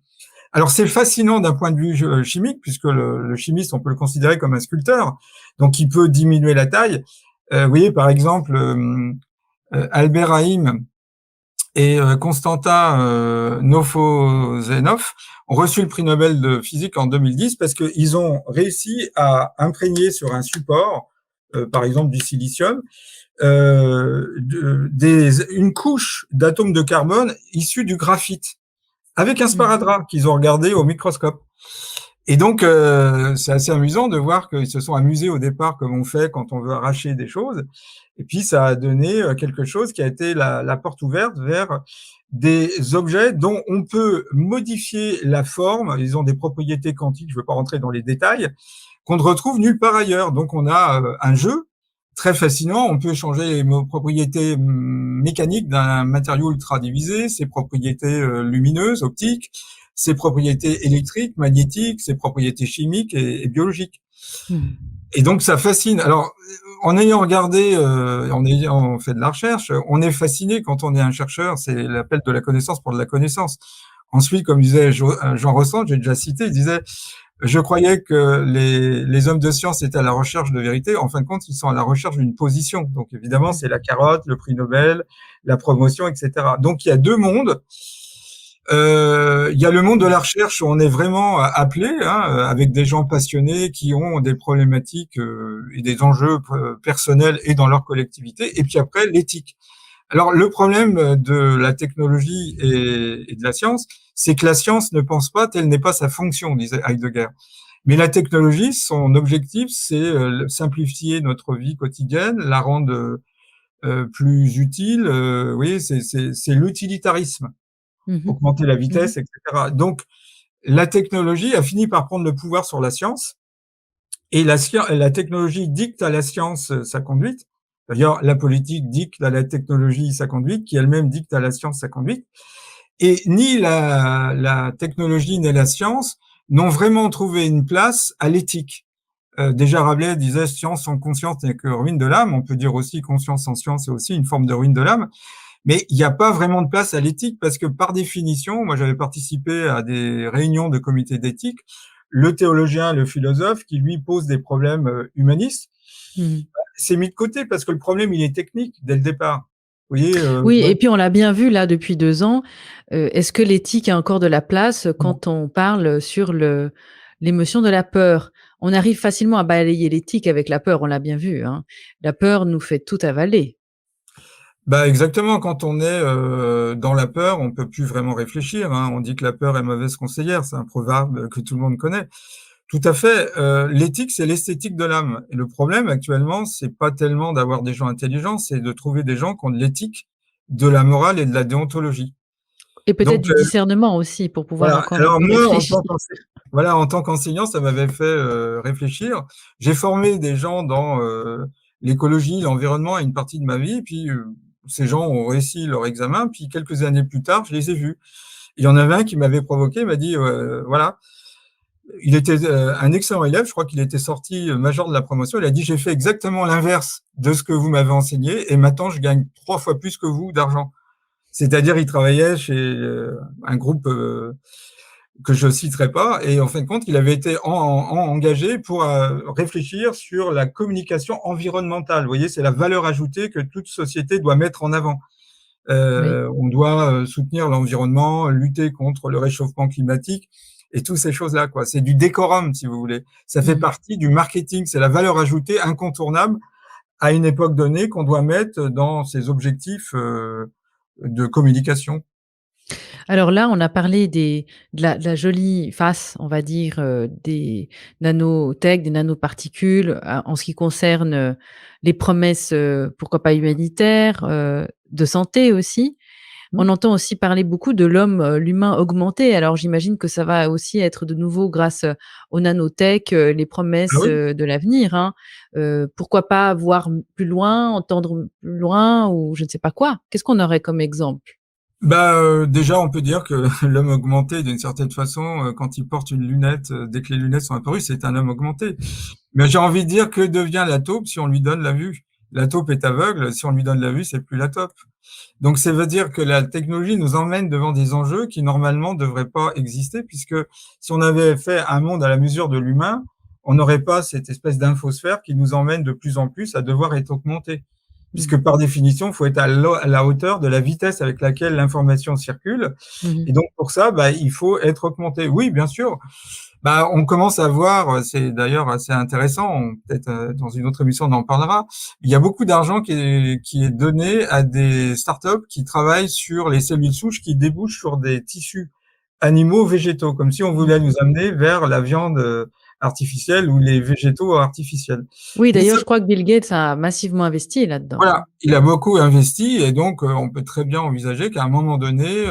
Alors c'est fascinant d'un point de vue chimique, puisque le chimiste, on peut le considérer comme un sculpteur, donc il peut diminuer la taille. Vous voyez, par exemple, Albert Haïm et Konstantin Novoselov ont reçu le prix Nobel de physique en 2010 parce qu'ils ont réussi à imprégner sur un support, par exemple du silicium, une couche d'atomes de carbone issus du graphite, avec un Mmh. sparadrap qu'ils ont regardé au microscope. Et donc, c'est assez amusant de voir qu'ils se sont amusés au départ comme on fait quand on veut arracher des choses. Et puis, ça a donné quelque chose qui a été la porte ouverte vers des objets dont on peut modifier la forme. Ils ont des propriétés quantiques, je ne veux pas rentrer dans les détails, qu'on ne retrouve nulle part ailleurs. Donc, on a un jeu très fascinant. On peut changer les propriétés mécaniques d'un matériau ultra divisé, ses propriétés lumineuses, optiques, ses propriétés électriques, magnétiques, ses propriétés chimiques et biologiques. Mmh. Et donc, ça fascine. Alors, en ayant regardé, en ayant fait de la recherche, on est fasciné quand on est un chercheur. C'est l'appel de la connaissance pour de la connaissance. Ensuite, comme disait Jean Rostand, j'ai déjà cité, il disait je croyais que les hommes de science étaient à la recherche de vérité. En fin de compte, ils sont à la recherche d'une position. Donc, évidemment, Mmh. c'est la carotte, le prix Nobel, la promotion, etc. Donc, il y a deux mondes. Il y a le monde de la recherche où on est vraiment appelé, avec des gens passionnés qui ont des problématiques et des enjeux personnels et dans leur collectivité. Et puis après, l'éthique. Alors, le problème de la technologie et de la science, c'est que la science ne pense pas, telle n'est pas sa fonction, disait Heidegger. Mais la technologie, son objectif, c'est simplifier notre vie quotidienne, la rendre plus utile. Oui, c'est l'utilitarisme, Mmh mh. augmenter la Mmh mh. vitesse, etc. Donc, la technologie a fini par prendre le pouvoir sur la science, et la technologie dicte à la science sa conduite. D'ailleurs, la politique dicte à la technologie sa conduite, qui elle-même dicte à la science sa conduite. Et ni la technologie ni la science n'ont vraiment trouvé une place à l'éthique. Déjà Rabelais disait science sans conscience n'est que ruine de l'âme. On peut dire aussi conscience sans science c'est aussi une forme de ruine de l'âme. Mais il n'y a pas vraiment de place à l'éthique parce que par définition, moi j'avais participé à des réunions de comités d'éthique, le théologien, le philosophe qui lui pose des problèmes humanistes, Mmh. c'est mis de côté parce que le problème il est technique dès le départ. Vous voyez, Oui moi, et puis on l'a bien vu là depuis 2 ans, est-ce que l'éthique a encore de la place quand on parle sur l'émotion de la peur? On arrive facilement à balayer l'éthique avec la peur, on l'a bien vu, hein. La peur nous fait tout avaler. bah exactement, quand on est dans la peur, on peut plus vraiment réfléchir. On dit que la peur est mauvaise conseillère, c'est un proverbe que tout le monde connaît. Tout à fait. L'éthique, c'est l'esthétique de l'âme. Et le problème actuellement, c'est pas tellement d'avoir des gens intelligents, c'est de trouver des gens qui ont de l'éthique, de la morale et de la déontologie. Et peut-être Donc du discernement aussi pour pouvoir voilà. encore un Alors peu moi, réfléchir. en tant qu'enseignant, ça m'avait fait réfléchir. J'ai formé des gens dans l'écologie, l'environnement à une partie de ma vie, et puis ces gens ont réussi leur examen, puis quelques années plus tard, je les ai vus. Il y en avait un qui m'avait provoqué, il m'a dit, voilà, il était un excellent élève, je crois qu'il était sorti major de la promotion, il a dit, j'ai fait exactement l'inverse de ce que vous m'avez enseigné, et maintenant je gagne 3 fois plus que vous d'argent. C'est-à-dire, il travaillait chez un groupe que je citerai pas, et en fin de compte, il avait été engagé pour réfléchir sur la communication environnementale. Vous voyez, c'est la valeur ajoutée que toute société doit mettre en avant. Oui. On doit soutenir l'environnement, lutter contre le réchauffement climatique et toutes ces choses-là, quoi. C'est du décorum, si vous voulez. Ça fait Mmh. partie du marketing. C'est la valeur ajoutée incontournable à une époque donnée qu'on doit mettre dans ces objectifs de communication. Alors là, on a parlé de la jolie face, on va dire, des nanotech, des nanoparticules, en ce qui concerne, les promesses, pourquoi pas humanitaires, de santé aussi. On entend aussi parler beaucoup de l'homme, l'humain augmenté. Alors j'imagine que ça va aussi être de nouveau grâce, aux nanotech, les Ah promesses, oui? de l'avenir, hein. Pourquoi pas voir plus loin, entendre plus loin ou je ne sais pas quoi? Qu'est-ce qu'on aurait comme exemple? Bah, déjà, on peut dire que l'homme augmenté, d'une certaine façon, quand il porte une lunette, dès que les lunettes sont apparues, c'est un homme augmenté. Mais j'ai envie de dire que devient la taupe si on lui donne la vue? La taupe est aveugle, si on lui donne la vue, c'est plus la taupe. Donc, ça veut dire que la technologie nous emmène devant des enjeux qui normalement devraient pas exister, puisque si on avait fait un monde à la mesure de l'humain, on n'aurait pas cette espèce d'infosphère qui nous emmène de plus en plus à devoir être augmenté. Mmh. Puisque par définition, il faut être à la hauteur de la vitesse avec laquelle l'information circule. Mmh mh. Et donc, pour ça, bah, il faut être augmenté. Oui, bien sûr. Bah, on commence à voir, c'est d'ailleurs assez intéressant, peut-être dans une autre émission on en parlera. Il y a beaucoup d'argent qui est donné à des startups qui travaillent sur les cellules souches qui débouchent sur des tissus animaux végétaux, comme si on Mmh. voulait nous amener vers la viande artificielle ou les végétaux artificiels. Oui, Mais d'ailleurs, ça, je crois que Bill Gates a massivement investi là-dedans, voilà, hein. il a beaucoup investi et donc on peut très bien envisager qu'à un moment donné,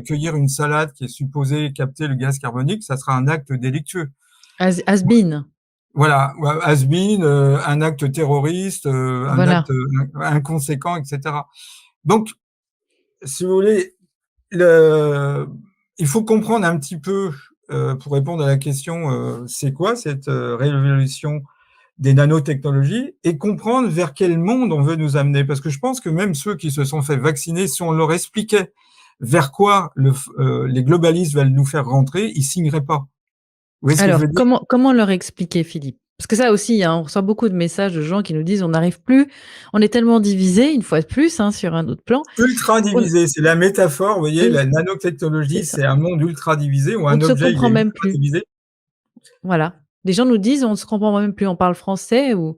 cueillir une salade qui est supposée capter le gaz carbonique, ça sera un acte délictueux. Has-been, Voilà, ouais, has-been, un acte terroriste, un acte voilà. inconséquent, etc. Donc, si vous voulez, le, il faut comprendre un petit peu, pour répondre à la question, c'est quoi cette révolution des nanotechnologies et comprendre vers quel monde on veut nous amener. Parce que je pense que même ceux qui se sont fait vacciner, si on leur expliquait vers quoi les globalistes veulent nous faire rentrer, ils signeraient pas. Vous voyez ce que je veux Alors, dire? comment leur expliquer, Philippe? Parce que ça aussi, hein, on reçoit beaucoup de messages de gens qui nous disent: «On n'arrive plus, on est tellement divisés», une fois de plus, hein, sur un autre plan, Ultra qu'on divisé, c'est la métaphore, vous voyez, la oui, c'est nanotechnologie, ça. c'est un monde ultra divisé où On un ne se objet, il est comprend même ultra plus. divisé. Voilà. Les gens nous disent: «On ne se comprend même plus, on parle français ou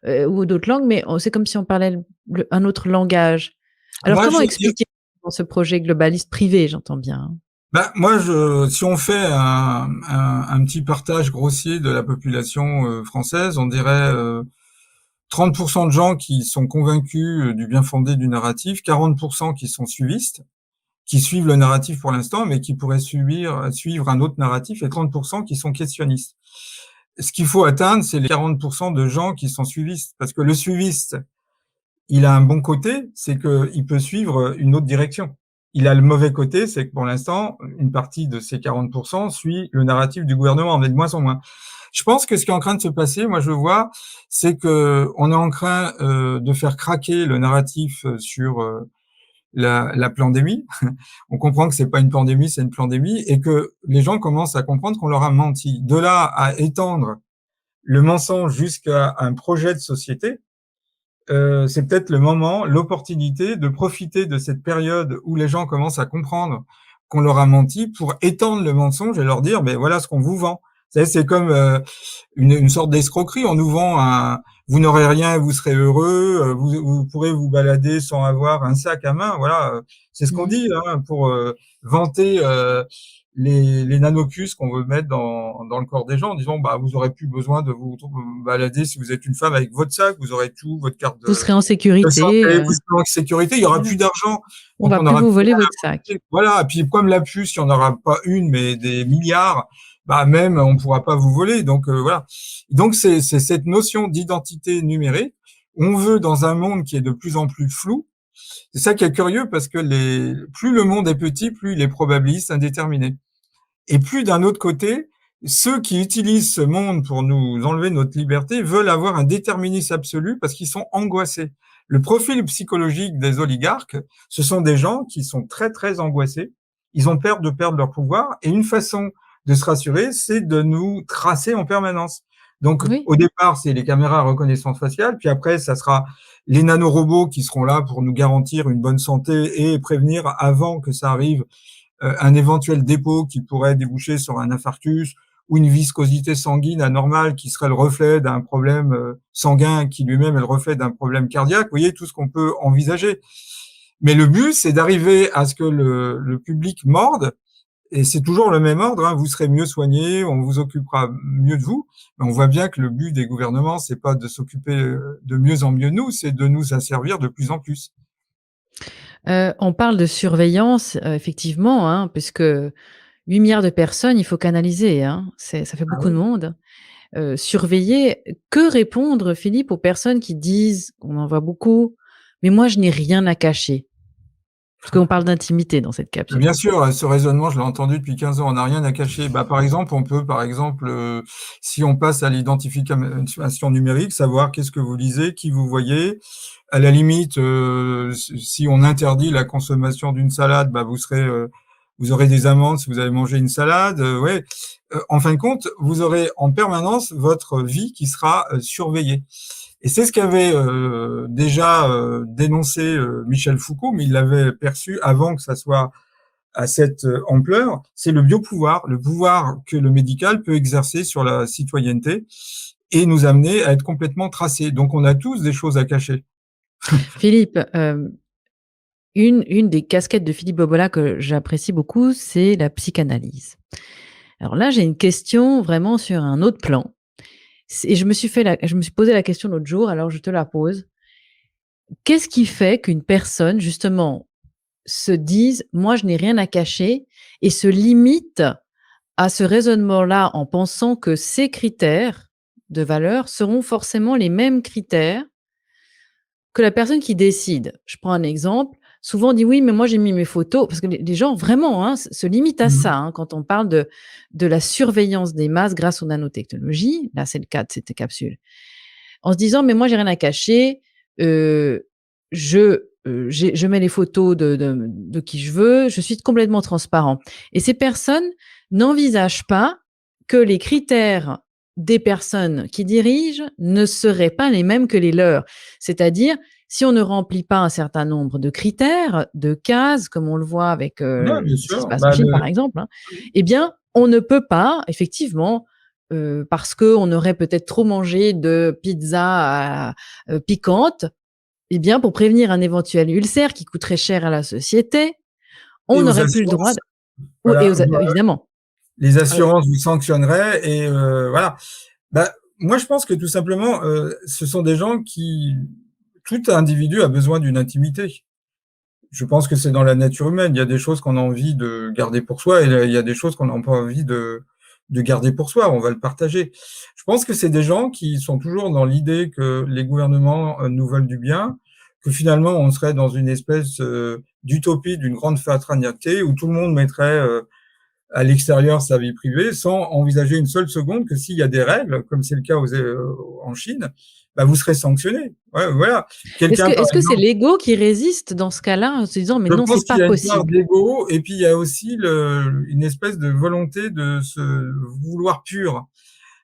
d'autres langues, mais c'est comme si on parlait un autre langage». Alors Moi, comment je vais dire, expliquer dans ce projet globaliste privé, j'entends bien, hein? moi, si on fait un petit partage grossier de la population française, on dirait 30% de gens qui sont convaincus du bien fondé du narratif, 40% qui sont suivistes, qui suivent le narratif pour l'instant, mais qui pourraient suivre un autre narratif, et 30% qui sont questionnistes. Ce qu'il faut atteindre, c'est les 40% de gens qui sont suivistes, parce que le suiviste, il a un bon côté, c'est qu'il peut suivre une autre direction. Il a le mauvais côté, c'est que pour l'instant, une partie de ces 40% suit le narratif du gouvernement, mais de moins en moins. Je pense que ce qui est en train de se passer, moi je le vois, c'est que on est en train de faire craquer le narratif sur la pandémie. On comprend que c'est pas une pandémie, c'est une pandémie, et que les gens commencent à comprendre qu'on leur a menti. De là à étendre le mensonge jusqu'à un projet de société, c'est peut-être le moment, l'opportunité de profiter de cette période où les gens commencent à comprendre qu'on leur a menti pour étendre le mensonge et leur dire, ben voilà ce qu'on vous vend. Vous savez, c'est comme une sorte d'escroquerie. On nous vend vous n'aurez rien, vous serez heureux, vous pourrez vous balader sans avoir un sac à main. Voilà, c'est ce qu'on Mmh. dit hein, pour vanter les nanopuces qu'on veut mettre dans le corps des gens en disant bah vous aurez plus besoin de vous balader si vous êtes une femme avec votre sac, vous aurez tout, votre carte Vous serez en de sécurité, santé, vous serez en sécurité, il y aura voilà. plus d'argent, On donc va on plus aura vous plus voler rien à votre sac. manger. Voilà, et puis comme la puce, il n'y en aura pas une, mais des milliards, bah même on pourra pas vous voler. Donc voilà. Donc c'est cette notion d'identité numérique. On veut dans un monde qui est de plus en plus flou. C'est ça qui est curieux parce que plus le monde est petit, plus il est probabiliste, indéterminé. Et plus d'un autre côté, ceux qui utilisent ce monde pour nous enlever notre liberté veulent avoir un déterminisme absolu parce qu'ils sont angoissés. Le profil psychologique des oligarques, ce sont des gens qui sont très très angoissés. Ils ont peur de perdre leur pouvoir et une façon de se rassurer, c'est de nous tracer en permanence. Donc Oui. au départ, c'est les caméras à reconnaissance faciale, puis après, ça sera les nanorobots qui seront là pour nous garantir une bonne santé et prévenir avant que ça arrive un éventuel dépôt qui pourrait déboucher sur un infarctus ou une viscosité sanguine anormale qui serait le reflet d'un problème sanguin qui lui-même est le reflet d'un problème cardiaque. Vous voyez tout ce qu'on peut envisager. Mais le but, c'est d'arriver à ce que le public morde. Et c'est toujours le même ordre. Hein. Vous serez mieux soigné, on vous occupera mieux de vous. Mais on voit bien que le but des gouvernements, c'est pas de s'occuper de mieux en mieux de nous, c'est de nous asservir de plus en plus. On parle de surveillance, effectivement, hein, puisque 8 milliards de personnes, il faut canaliser, hein. Ça fait Ah beaucoup de oui. monde. Surveiller, que répondre, Philippe, aux personnes qui disent, on en voit beaucoup: «Mais moi, je n'ai rien à cacher». Parce qu'on parle d'intimité dans cette capsule. Bien sûr, ce raisonnement, je l'ai entendu depuis 15 ans, on n'a rien à cacher. Bah, par exemple, on peut, par exemple, si on passe à l'identification numérique, savoir qu'est-ce que vous lisez, qui vous voyez. À la limite, si on interdit la consommation d'une salade, bah, vous aurez des amendes si vous avez mangé une salade. Ouais. En fin de compte, vous aurez en permanence votre vie qui sera surveillée. Et c'est ce qu'avait déjà dénoncé Michel Foucault, mais il l'avait perçu avant que ça soit à cette ampleur, c'est le biopouvoir, le pouvoir que le médical peut exercer sur la citoyenneté et nous amener à être complètement tracés. Donc on a tous des choses à cacher. Philippe, une des casquettes de Philippe Bobola que j'apprécie beaucoup, c'est la psychanalyse. Alors là, j'ai une question vraiment sur un autre plan. Et je me suis posé la question l'autre jour, alors je te la pose. Qu'est-ce qui fait qu'une personne, justement, se dise: «Moi, je n'ai rien à cacher» et se limite à ce raisonnement-là en pensant que ces critères de valeur seront forcément les mêmes critères que la personne qui décide? Je prends un exemple, souvent on dit: «Oui, mais moi j'ai mis mes photos», parce que les gens vraiment, hein, se limitent à Mmh. ça, hein, quand on parle de la surveillance des masses grâce aux nanotechnologies. Là, c'est le cas de cette capsule. En se disant: «Mais moi j'ai rien à cacher, heu, je mets les photos de qui je veux, je suis complètement transparent», et ces personnes n'envisagent pas que les critères des personnes qui dirigent ne seraient pas les mêmes que les leurs. C'est-à-dire, si on ne remplit pas un certain nombre de critères, de cases, comme on le voit avec, Ouais, bien ce qui se sûr. passe en Bah, Chine, par exemple, hein, eh bien, on ne peut pas effectivement, parce qu'on aurait peut-être trop mangé de pizza piquante, eh bien, pour prévenir un éventuel ulcère qui coûterait cher à la société, on et aux n'aurait plus le droit assurances, d et voilà, aux a évidemment. les Alors assurances vous sanctionneraient et voilà. Bah, moi, je pense que tout simplement, ce sont des gens qui tout individu a besoin d'une intimité. Je pense que c'est dans la nature humaine. Il y a des choses qu'on a envie de garder pour soi et il y a des choses qu'on n'a pas envie de garder pour soi. On va le partager. Je pense que c'est des gens qui sont toujours dans l'idée que les gouvernements nous veulent du bien, que finalement on serait dans une espèce d'utopie d'une grande fraternité où tout le monde mettrait à l'extérieur sa vie privée sans envisager une seule seconde que s'il y a des règles, comme c'est le cas en Chine, bah, vous serez sanctionné. Ouais, voilà. Quelqu'un, par est-ce que c'est exemple, l'ego qui résiste dans ce cas-là, en se disant: «Mais je non, c'est pense qu'il pas y a une part possible»? d'ego et puis il y a aussi une espèce de volonté de se vouloir pur.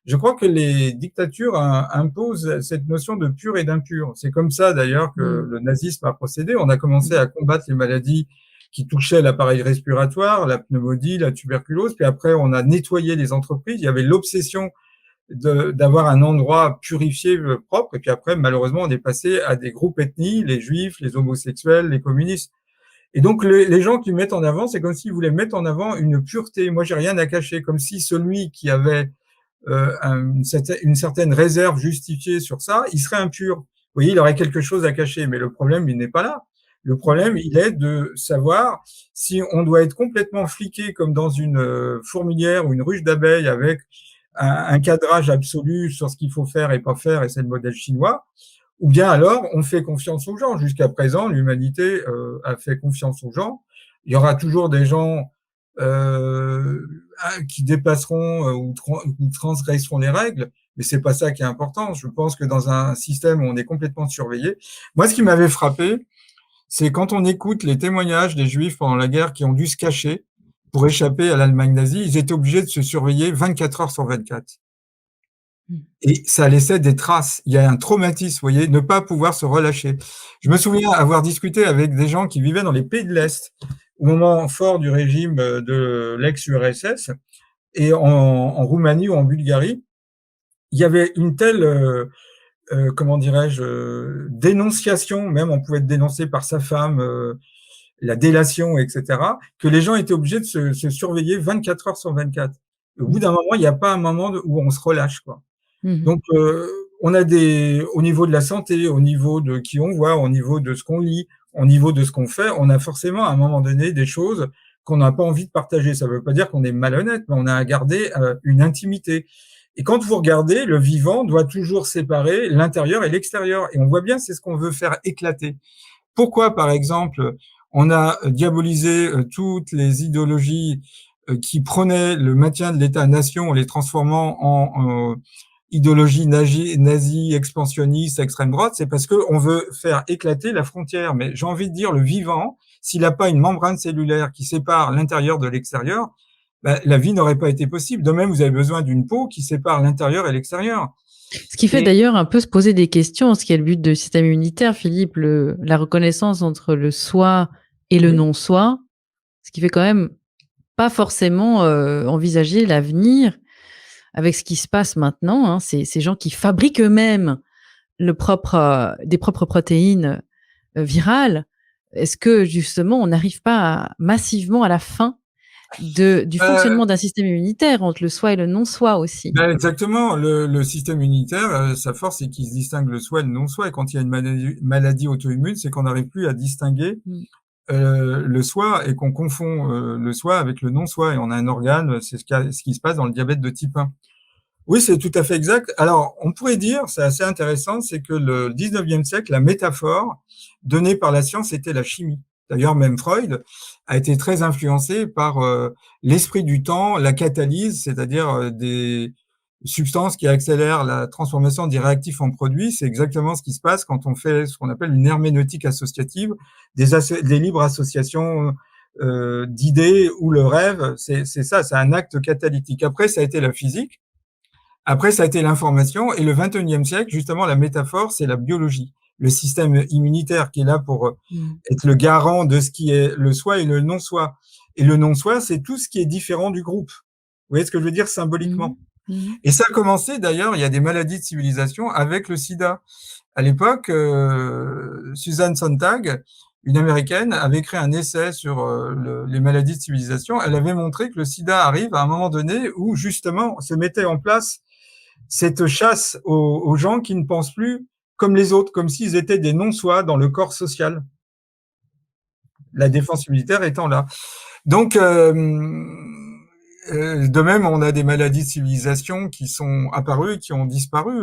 Je crois que les dictatures imposent cette notion de pur et d'impur. C'est comme ça d'ailleurs que Mmh. le nazisme a procédé. On a commencé Mmh. à combattre les maladies qui touchaient l'appareil respiratoire, la pneumonie, la tuberculose, puis après on a nettoyé les entreprises. Il y avait l'obsession d'avoir un endroit purifié, propre, et puis après malheureusement on est passé à des groupes ethniques, les juifs, les homosexuels, les communistes. Et donc les gens qui mettent en avant, c'est comme s'ils voulaient mettre en avant une pureté. Moi j'ai rien à cacher, comme si celui qui avait une certaine réserve justifiée sur ça, il serait impur. Vous voyez, il aurait quelque chose à cacher, mais le problème, il n'est pas là. Le Mmh. problème, il est de savoir si on doit être complètement fliqué comme dans une fourmilière ou une ruche d'abeilles avec un cadrage absolu sur ce qu'il faut faire et pas faire, et c'est le modèle chinois, ou bien alors on fait confiance aux gens. Jusqu'à présent, l'humanité a fait confiance aux gens. Il y aura toujours des gens euh, qui dépasseront ou transgresseront les règles, mais c'est pas ça qui est important. Je pense que dans un système où on est complètement surveillé, moi, ce qui m'avait frappé, c'est quand on écoute les témoignages des Juifs pendant la guerre qui ont dû se cacher pour échapper à l'Allemagne nazie, ils étaient obligés de se surveiller 24 heures sur 24. Mmh. Et ça laissait des traces. Il y a un traumatisme, vous voyez, ne pas pouvoir se relâcher. Je me souviens avoir discuté avec des gens qui vivaient dans les pays de l'Est au moment fort du régime de l'ex-URSS et en Roumanie ou en Bulgarie. Il y avait une telle, comment dirais-je, dénonciation, même on pouvait être dénoncé par sa femme, la délation, etc., que les gens étaient obligés de se surveiller 24 heures sur 24. Au bout Mmh. d'un moment, il n'y a pas un moment où on se relâche, quoi. Mmh. Donc, on a au niveau de la santé, au niveau de qui on voit, au niveau de ce qu'on lit, au niveau de ce qu'on fait, on a forcément à un moment donné des choses qu'on n'a pas envie de partager. Ça ne veut pas dire qu'on est malhonnête, mais on a à garder une intimité. Et quand vous regardez, le vivant doit toujours séparer l'intérieur et l'extérieur. Et on voit bien, c'est ce qu'on veut faire éclater. Pourquoi, par exemple, on a diabolisé toutes les idéologies qui prônaient le maintien de l'État-nation en les transformant en idéologie nazie, expansionniste, extrême droite, c'est parce qu'on veut faire éclater la frontière. Mais j'ai envie de dire, le vivant, s'il n'a pas une membrane cellulaire qui sépare l'intérieur de l'extérieur, ben, la vie n'aurait pas été possible. De même, vous avez besoin d'une peau qui sépare l'intérieur et l'extérieur. Ce qui fait Et d'ailleurs un peu se poser des questions, ce qui est le but du système immunitaire, Philippe, la reconnaissance entre le soi et le oui, non-soi, ce qui fait quand même pas forcément, envisager l'avenir avec ce qui se passe maintenant, hein. Ces gens qui fabriquent eux-mêmes des propres protéines, virales, Est-ce que justement on n'arrive pas massivement à la fin du Heu, fonctionnement d'un système immunitaire entre le soi et le non-soi aussi? exactement, le système immunitaire, sa force, c'est qu'il se distingue le soi et le non-soi et quand il y a une maladie auto-immune, c'est qu'on n'arrive plus à distinguer, Mmh. le soi et qu'on confond, le soi avec le non-soi et on a un organe, c'est ce qui se passe dans le diabète de type 1. Oui, c'est tout à fait exact. Alors, on pourrait dire, c'est assez intéressant, c'est que le 19e siècle, la métaphore donnée par la science était la chimie. D'ailleurs, même Freud a été très influencé par l'esprit du temps, la catalyse, c'est-à-dire des substances qui accélèrent la transformation des réactifs en produits. C'est exactement ce qui se passe quand on fait ce qu'on appelle une herméneutique associative, des libres associations d'idées ou le rêve. C'est ça, c'est un acte catalytique. Après, ça a été la physique. Après, ça a été l'information et le 21e siècle, justement, la métaphore, c'est la biologie, le système immunitaire qui est là pour Mmh. être le garant de ce qui est le soi et le non-soi. Et le non-soi, c'est tout ce qui est différent du groupe. Vous voyez ce que je veux dire Mmh mh. symboliquement? Mmh. Et ça a commencé d'ailleurs, il y a des maladies de civilisation avec le sida. À l'époque, Susan Sontag, une américaine, avait créé un essai sur les maladies de civilisation. Elle avait montré que le sida arrive à un moment donné où justement se mettait en place cette chasse aux gens qui ne pensent plus comme les autres, comme s'ils étaient des non-soi dans le corps social, la défense immunitaire étant là. Donc, de même, on a des maladies de civilisation qui sont apparues, qui ont disparu.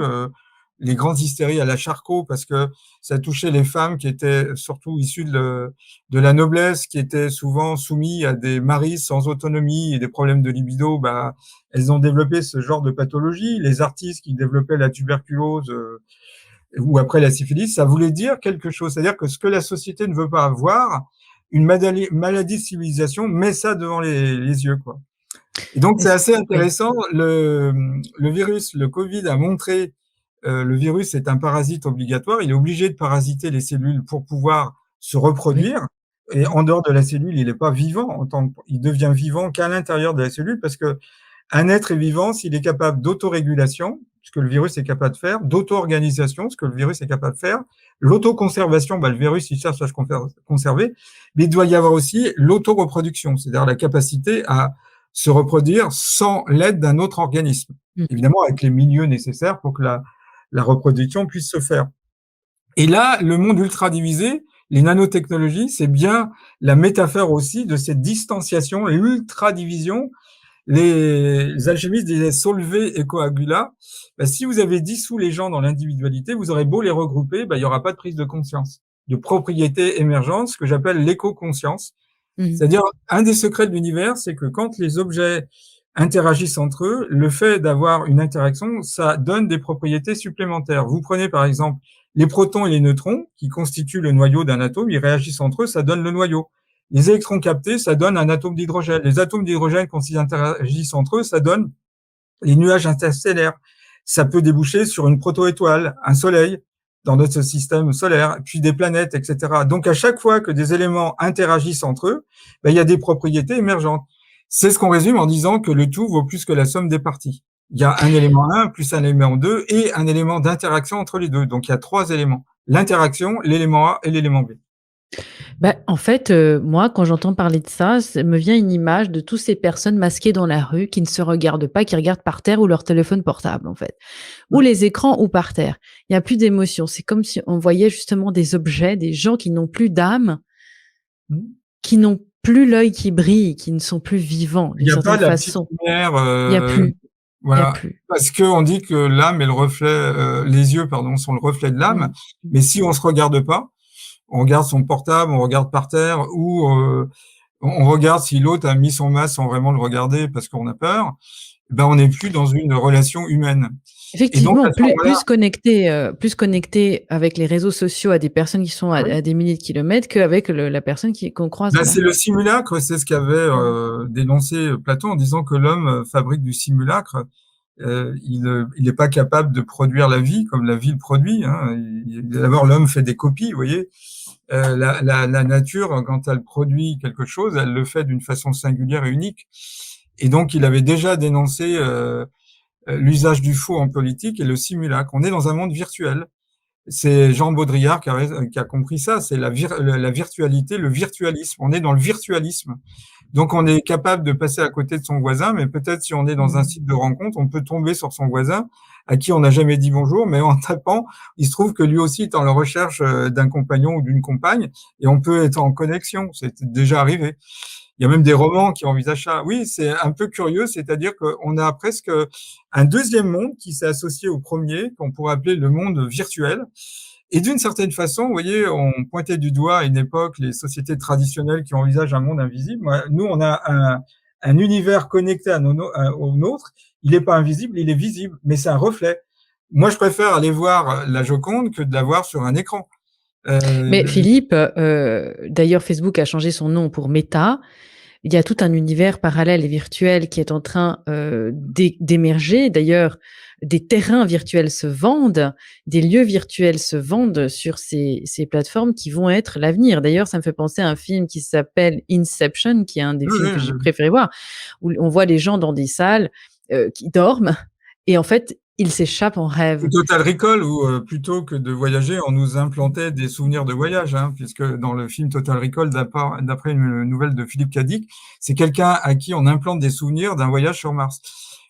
Les grandes hystéries à la Charcot, parce que ça touchait les femmes qui étaient surtout issues de la noblesse, qui étaient souvent soumises à des maris sans autonomie et des problèmes de libido. Bah, elles ont développé ce genre de pathologie. Les artistes qui développaient la tuberculose ou après la syphilis, ça voulait dire quelque chose. C'est-à-dire que ce que la société ne veut pas avoir, une maladie de civilisation met ça devant les yeux, quoi. Et donc, c'est Est-ce assez Oui, intéressant. Le virus, le Covid a montré, le virus est un parasite obligatoire. Il est obligé de parasiter les cellules pour pouvoir se oui. reproduire. Et en dehors de la cellule, il n'est pas vivant. Il devient vivant qu'à l'intérieur de la cellule parce que un être est vivant s'il est capable d'autorégulation, ce que le virus est capable de faire, d'auto-organisation, ce que le virus est capable de faire, l'autoconservation, bah, le virus, il cherche à se conserver, mais il doit y avoir aussi l'autoreproduction, c'est-à-dire la capacité à se reproduire sans l'aide d'un autre organisme. Mmh. Évidemment, avec les milieux nécessaires pour que la reproduction puisse se faire. Et là, le monde ultra divisé, les nanotechnologies, c'est bien la métaphore aussi de cette distanciation, l'ultra division. Les alchimistes disaient solver et coagula. Ben, si vous avez dissous les gens dans l'individualité, vous aurez beau les regrouper, ben, il n'y aura pas de prise de conscience, de propriété émergente, ce que j'appelle l'éco-conscience. Mmh. C'est-à-dire, un des secrets de l'univers, c'est que quand les objets interagissent entre eux, le fait d'avoir une interaction, ça donne des propriétés supplémentaires. Vous prenez par exemple les protons et les neutrons, qui constituent le noyau d'un atome, ils réagissent entre eux, ça donne le noyau. Les électrons captés, ça donne un atome d'hydrogène. Les atomes d'hydrogène, quand ils interagissent entre eux, ça donne les nuages interstellaires. Ça peut déboucher sur une protoétoile, un soleil dans notre système solaire, puis des planètes, etc. Donc, à chaque fois que des éléments interagissent entre eux, ben, il y a des propriétés émergentes. C'est ce qu'on résume en disant que le tout vaut plus que la somme des parties. Il y a un élément 1 plus un élément 2 et un élément d'interaction entre les deux. Donc, il y a 3 éléments. L'interaction, l'élément A et l'élément B. Bah, en fait, moi, quand j'entends parler de ça, me vient une image de toutes ces personnes masquées dans la rue qui ne se regardent pas, qui regardent par terre ou leur téléphone portable, en fait, ou les écrans ou par terre. Il y a plus d'émotion. C'est comme si on voyait justement des objets, des gens qui n'ont plus d'âme, qui n'ont plus l'œil qui brille, qui ne sont plus vivants Il d'une n'y a pas certaine la petite façon. lumière, Il y a plus, il y a voilà, plus. parce qu'on dit que l'âme est le reflet, les yeux, pardon, sont le reflet de l'âme. Mmh. Mais si on se regarde pas, on regarde son portable, on regarde par terre, ou on regarde si l'autre a mis son masque sans vraiment le regarder parce qu'on a peur, ben on n'est plus dans une relation humaine. Et donc à Effectivement, ce moment-là, plus connecté avec les réseaux sociaux à des personnes qui sont oui, à des milliers de kilomètres qu'avec la personne qu'on croise ben dans la c'est le rue. simulacre, c'est ce qu'avait Mmh. dénoncé Platon en disant que l'homme fabrique du simulacre. Il n'est pas capable de produire la vie comme la vie le produit. Hein. D'abord, l'homme fait des copies, vous voyez. La nature, quand elle produit quelque chose, elle le fait d'une façon singulière et unique. Et donc, il avait déjà dénoncé l'usage du faux en politique et le simulacre. On est dans un monde virtuel. C'est Jean Baudrillard qui a compris ça, c'est la virtualité, le virtualisme. On est dans le virtualisme. Donc, on est capable de passer à côté de son voisin, mais peut-être si on est dans un Mmh. site de rencontre, on peut tomber sur son voisin à qui on n'a jamais dit bonjour, mais en tapant, il se trouve que lui aussi est en la recherche d'un compagnon ou d'une compagne, et on peut être en connexion. C'est déjà arrivé. Il y a même des romans qui envisagent ça. Oui, c'est un peu curieux, c'est-à-dire qu'on a presque un deuxième monde qui s'est associé au premier, qu'on pourrait appeler le monde virtuel. Et d'une certaine façon, vous voyez, on pointait du doigt à une époque les sociétés traditionnelles qui envisagent un monde invisible. Nous, on a un univers connecté au nôtre. Il n'est pas invisible, il est visible, mais c'est un reflet. Moi, je préfère aller voir la Joconde que de la voir sur un écran. Mais Euh, Philippe, d'ailleurs Facebook a changé son nom pour Meta. Il y a tout un univers parallèle et virtuel qui est en train, d'émerger. D'ailleurs, des terrains virtuels se vendent, des lieux virtuels se vendent sur ces plateformes qui vont être l'avenir. D'ailleurs, ça me fait penser à un film qui s'appelle Inception, qui est un des oui, films oui, que j'ai oui. préféré voir, où on voit les gens dans des salles, qui dorment et en fait, ils s'échappent en Ou rêve. Total Recall, où plutôt que de voyager, on nous implantait des souvenirs de voyage, hein, puisque dans le film Total Recall, d'après une nouvelle de Philippe Cadic, c'est quelqu'un à qui on implante des souvenirs d'un voyage sur Mars.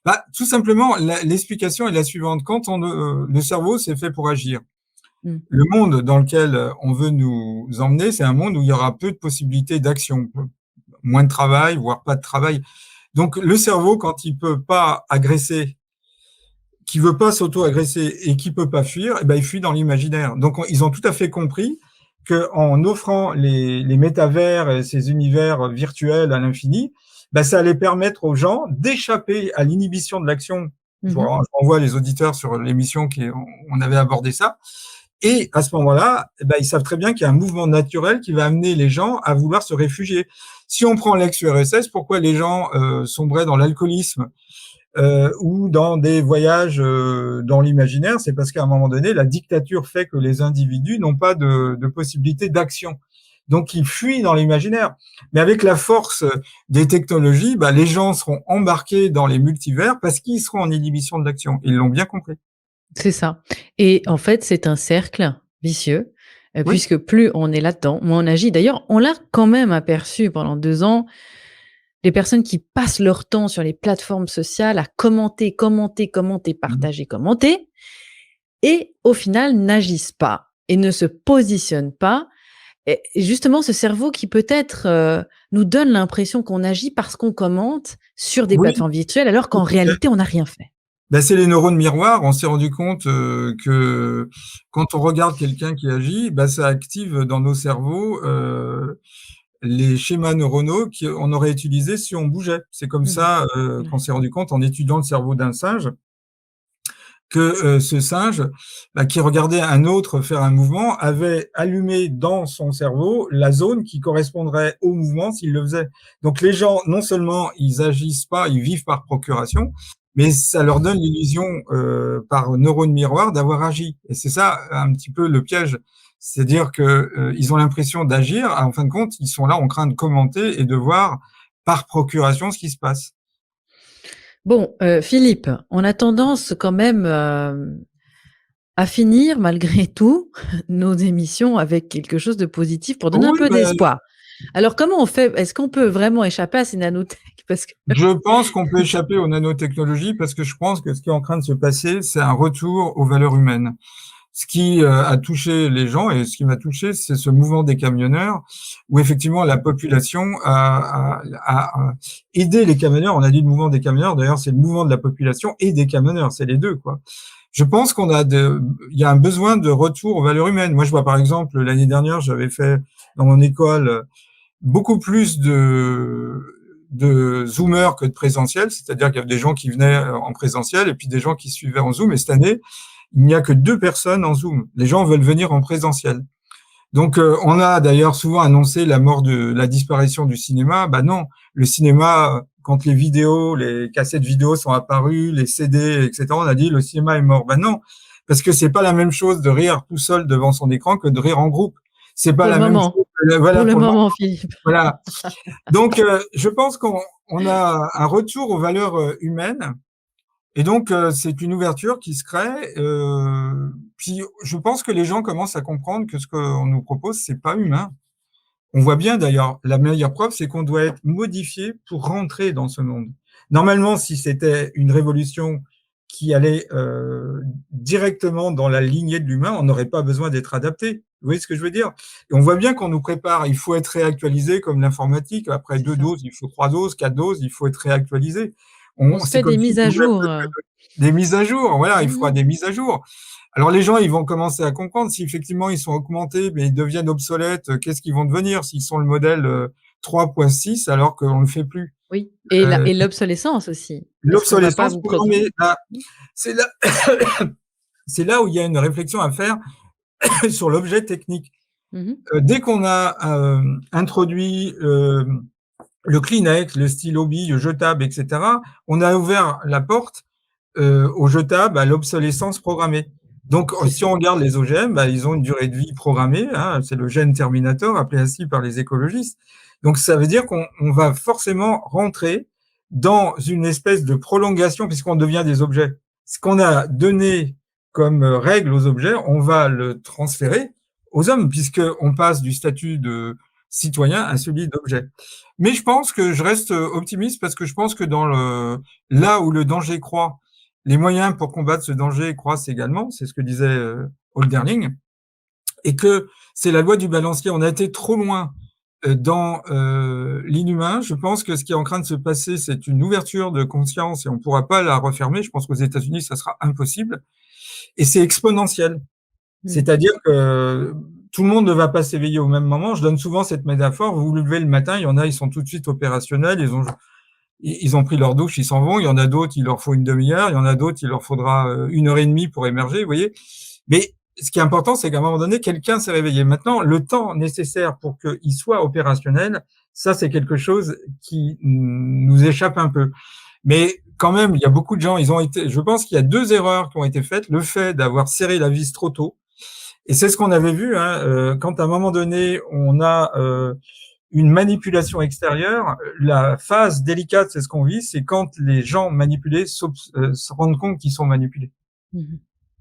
Bah, tout simplement, l'explication est la suivante. Le cerveau, c'est fait pour agir. Mmh. Le monde dans lequel on veut nous emmener, c'est un monde où il y aura peu de possibilités d'action, moins de travail, voire pas de travail. Donc, le cerveau, quand il peut pas agresser, qui veut pas s'auto-agresser et qui peut pas fuir, eh ben, il fuit dans l'imaginaire. Donc, ils ont tout à fait compris qu'en offrant les métavers et ces univers virtuels à l'infini, ben, ça allait permettre aux gens d'échapper à l'inhibition de l'action. Je Mmh. renvoie les auditeurs sur l'émission on avait abordé ça. Et à ce moment-là, eh ben, ils savent très bien qu'il y a un mouvement naturel qui va amener les gens à vouloir se réfugier. Si on prend l'ex-URSS, pourquoi les gens sombraient dans l'alcoolisme ou dans des voyages dans l'imaginaire? C'est parce qu'à un moment donné, la dictature fait que les individus n'ont pas de possibilité d'action. Donc, ils fuient dans l'imaginaire. Mais avec la force des technologies, bah, les gens seront embarqués dans les multivers parce qu'ils seront en inhibition de l'action. Ils l'ont bien compris. C'est ça et en fait, c'est un cercle vicieux, Oui, puisque plus on est là-dedans, moins on agit. D'ailleurs, on l'a quand même aperçu pendant 2 ans, les personnes qui passent leur temps sur les plateformes sociales à commenter, commenter, commenter, mmh. partager, commenter et au final n'agissent pas et ne se positionnent pas et justement ce cerveau qui peut-être, nous donne l'impression qu'on agit parce qu'on commente sur des Oui, plateformes virtuelles alors tout qu'en à fait. réalité on n'a rien fait. Ben, c'est les neurones miroirs. On s'est rendu compte que quand on regarde quelqu'un qui agit, ben, ça active dans nos cerveaux les schémas neuronaux qu'on aurait utilisés si on bougeait. C'est comme Mmh. ça qu'on Ouais. s'est rendu compte en étudiant le cerveau d'un singe que ce singe, bah, qui regardait un autre faire un mouvement, avait allumé dans son cerveau la zone qui correspondrait au mouvement s'il le faisait. Donc les gens, non seulement ils agissent pas, ils vivent par procuration, mais ça leur donne l'illusion par neurone miroir d'avoir agi. Et c'est ça un petit peu le piège. C'est-à-dire que ils ont l'impression d'agir, en fin de compte, ils sont là en train de commenter et de voir par procuration ce qui se passe. Bon, Philippe, on a tendance quand même, à finir malgré tout nos émissions avec quelque chose de positif pour donner un Oui, peu ben, d'espoir. Alors comment on fait? Est-ce qu'on peut vraiment échapper à ces nanotech? Parce que je pense qu'on peut échapper aux nanotechnologies parce que je pense que ce qui est en train de se passer, c'est un retour aux valeurs humaines. Ce qui a touché les gens et ce qui m'a touché, c'est ce mouvement des camionneurs où effectivement la population a aidé les camionneurs. On a dit le mouvement des camionneurs, d'ailleurs c'est le mouvement de la population et des camionneurs, c'est les deux, quoi. Je pense il y a un besoin de retour aux valeurs humaines. Moi, je vois par exemple l'année dernière, j'avais fait dans mon école beaucoup plus de Zoomers que de présentiel, c'est-à-dire qu'il y avait des gens qui venaient en présentiel et puis des gens qui suivaient en Zoom. Et cette année, il n'y a que 2 personnes en Zoom. Les gens veulent venir en présentiel. Donc, on a d'ailleurs souvent annoncé la disparition du cinéma. Bah non, le cinéma, quand les vidéos, les cassettes vidéo sont apparues, les CD, etc., on a dit le cinéma est mort. Bah non, parce que c'est pas la même chose de rire tout seul devant son écran que de rire en groupe. C'est pas pour le la même moment chose. pour Voilà, le pour le moment. moment, Philippe. Voilà. Donc, je pense qu'on a un retour aux valeurs humaines Et donc, c'est une ouverture qui se crée. Puis, je pense que les gens commencent à comprendre que ce qu'on nous propose, c'est pas humain. On voit bien d'ailleurs, la meilleure preuve, c'est qu'on doit être modifié pour rentrer dans ce monde. Normalement, si c'était une révolution qui allait directement dans la lignée de l'humain, on n'aurait pas besoin d'être adapté. Vous voyez ce que je veux dire? Et on voit bien qu'on nous prépare. Il faut être réactualisé comme l'informatique. Après C'est 2 ça. doses, il faut 3 doses, 4 doses, il faut être réactualisé. On se C'est fait comme des si mises à jour. des mises à jour. Voilà, il faudra Mmh. des mises à jour. Alors les gens, ils vont commencer à comprendre si effectivement ils sont augmentés, mais ils deviennent obsolètes, qu'est-ce qu'ils vont devenir s'ils sont le modèle 3.6 alors qu'on ne le fait plus. Oui, Euh, et l'obsolescence aussi, parce qu'on va pas L'obsolescence vous programmée, là, mmh. c'est là, c'est là où il y a une réflexion à faire sur l'objet technique. Mmh mh. Dès qu'on a introduit le Kleenex, le stylo bille jetable, etc., on a ouvert la porte au jetable, à l'obsolescence programmée. Donc, C'est si ça. on regarde les OGM, bah, ils ont une durée de vie programmée, hein, c'est le gène Terminator, appelé ainsi par les écologistes. Donc, ça veut dire qu'on va forcément rentrer dans une espèce de prolongation puisqu'on devient des objets. Ce qu'on a donné comme règle aux objets, on va le transférer aux hommes puisqu'on passe du statut de citoyen à celui d'objet. Mais je pense que je reste optimiste parce que je pense que là où le danger croît, les moyens pour combattre ce danger croissent également, c'est ce que disait Hölderlin, et que c'est la loi du balancier. On a été trop loin dans l'inhumain. Je pense que ce qui est en train de se passer, c'est une ouverture de conscience et on ne pourra pas la refermer. Je pense qu'aux États-Unis, ça sera impossible. Et c'est exponentiel. Mmh. C'est-à-dire que tout le monde ne va pas s'éveiller au même moment. Je donne souvent cette métaphore. Vous vous levez le matin, il y en a, ils sont tout de suite opérationnels, ils ont pris leur douche, ils s'en vont. Il y en a d'autres, il leur faut une demi-heure. Il y en a d'autres, il leur faudra 1 heure et demie pour émerger, vous voyez. Mais ce qui est important, c'est qu'à un moment donné, quelqu'un s'est réveillé. Maintenant, le temps nécessaire pour qu'il soit opérationnel, ça, c'est quelque chose qui nous échappe un peu. Mais quand même, il y a beaucoup de gens, je pense qu'il y a 2 erreurs qui ont été faites. Le fait d'avoir serré la vis trop tôt. Et c'est ce qu'on avait vu, hein, quand à un moment donné, on a une manipulation extérieure, la phase délicate, c'est ce qu'on vit, c'est quand les gens manipulés se rendent compte qu'ils sont manipulés. Mmh mh.